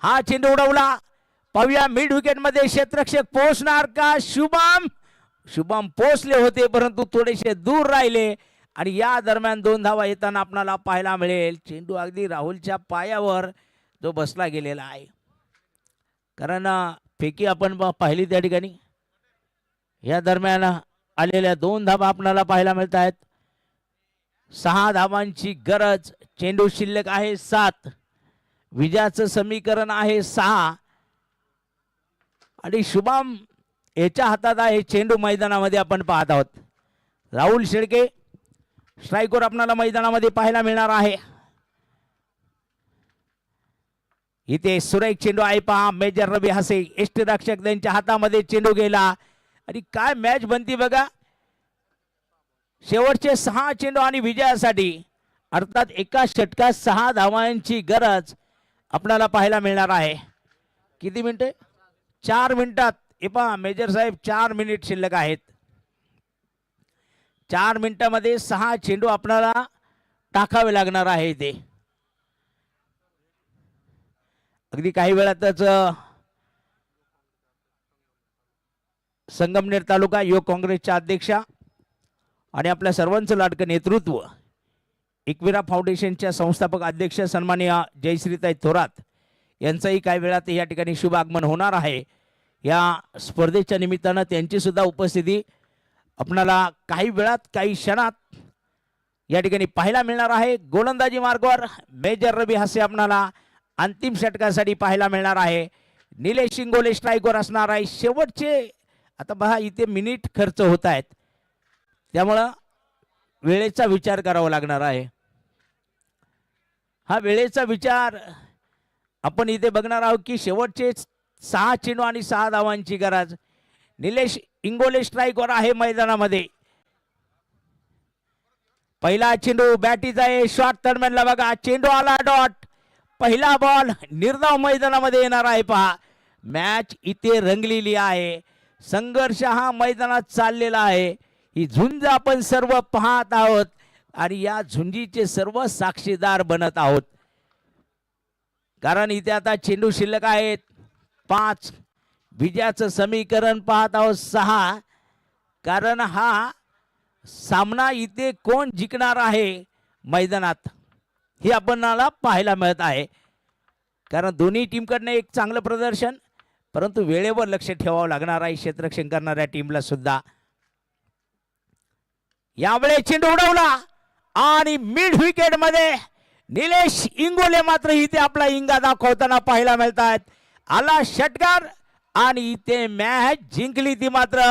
हा चेंडू उडवला. पाहूया मिड विकेट मध्ये क्षेत्ररक्षक पोहोचणार का. शुभम पोहोचले होते परंतु थोडेसे दूर राहिले आणि या दरम्यान 2 धावा येताना आपल्याला पाहायला मिळेल. चेंडू अगदी राहुलच्या पायावर जो बसला गेलेला आहे. कारण फेकी आपण पाहिली त्या ठिकाणी. या दरम्यान आलेल्या 2 धावा आपल्याला पाहायला मिळत आहेत. 6 धावांची गरज. चेंडू शिल्लक आहे 7. विजयाचं समीकरण आहे 6 आणि शुभम याच्या हातात आहे चेंडू. मैदानामध्ये आपण पाहत आहोत. राहुल शेळके स्ट्राईकवर आपल्याला मैदानामध्ये पाहायला मिळणार आहे. इथे सुरेख चेंडू आहे पहा. मेजर रवी हसे यष्टीरक्षक त्यांच्या हातामध्ये चेंडू गेला आणि काय मॅच बनती बघा. शेवटचे 6 चेंडू आणि विजयासाठी अर्थात एका षटकात 6 धावांची गरज आपल्याला पाहायला मिळणार आहे. किती मिनिटे. 4 मिनिटात. हे पहा मेजर साहेब 4 मिनिट शिल्लक आहेत. 4 मिनिटामध्ये 6 चेंडू आपल्याला टाकावे लागणार आहे. ते अगदी काही वेळातच संगमनेर तालुका युवक काँग्रेसच्या अध्यक्षा आणि आपल्या सर्वांचं लाडकं नेतृत्व एकविरा फाउंडेशनच्या संस्थापक अध्यक्ष सन्माननीय जयश्रीताई थोरात यांचंही काही वेळात या ठिकाणी शुभ आगमन होणार आहे. या स्पर्धेच्या निमित्तानं त्यांची सुद्धा उपस्थिती आपल्याला काही वेळात काही क्षणात या ठिकाणी पाहायला मिळणार आहे. गोलंदाजी मार्गावर मेजर रवी हसे आपल्याला अंतिम षटकासाठी पाहायला मिळणार आहे. निलेश इंगोले स्ट्राईकवर असणार आहे. शेवटचे आता पहा इथे मिनिट खर्च होत आहेत त्यामुळं वेळेचा विचार करावा लागणार आहे. हा वेळेचा विचार आपण इथे बघणार आहोत की शेवटचे 6 चेंडू आणि 6 धावांची गरज. निलेश इंगोले स्ट्राईकवर आहे मैदानामध्ये. पहिला चेंडू बॅटीचा आहे. शॉट दरम्यानला बघा चेंडू आला डॉट. पहिला बॉल निर्धाव मैदानामध्ये येणार आहे पहा. मॅच इथे रंगलेली आहे. संघर्ष हा मैदानात चाललेला आहे. ही झुंज आपण सर्व पाहत आहोत आणि या झुंजीचे सर्व साक्षीदार बनत आहोत. कारण इथे आता चेंडू शिल्लक आहेत 5. विजयाचं समीकरण पाहत आहोत 6. कारण हा सामना इथे कोण जिंकणार आहे मैदानात हे आपणाला पाहायला मिळत आहे. कारण दोन्ही टीमकडनं एक चांगलं प्रदर्शन परंतु वेळेवर लक्ष ठेवावं लागणार आहे क्षेत्ररक्षण करणाऱ्या टीमला सुद्धा. यावेळी चेंडू उडवला आणि मिड विकेट मध्ये निलेश इंगोले मात्र इथे आपला इंगा दाखवताना पाहायला मिळत आहेत. आला षटकार आणि इथे मॅच जिंकली ती मात्र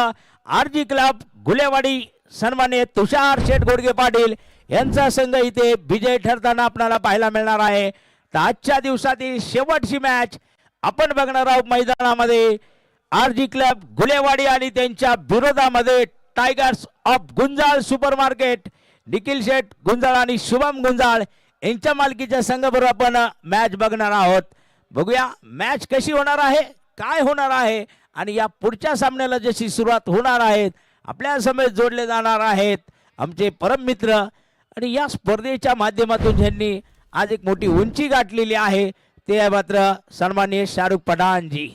आरजी क्लब गुलेवाडी सन्माननीय तुषार शेठ गोडगे पाटील यांचा संघ इथे विजय ठरताना आपल्याला पाहायला मिळणार आहे. तर आजच्या दिवसातील शेवटची मॅच आपण बघणार आहोत मैदानामध्ये. आरजी क्लब गुलेवाडी आणि त्यांच्या विरोधामध्ये Tigers of Gunjal Super Market Nikhil Sheth Gunjal आणि शुभम गुंजाळ यांच्या मालकीच्या संघाबरोबर आपण मॅच बघणार आहोत. बघूया मॅच कशी होणार आहे, काय होणार आहे आणि या पुढच्या सामन्याला जशी सुरुवात होणार आहे आपल्या समेत जोडले जाणार आहेत आमचे परम मित्र आणि या स्पर्धेच्या माध्यमातून ज्यांनी आज एक मोठी उंची गाठलेली आहे ते मात्र सन्माननीय शाहरुख पठाण जी.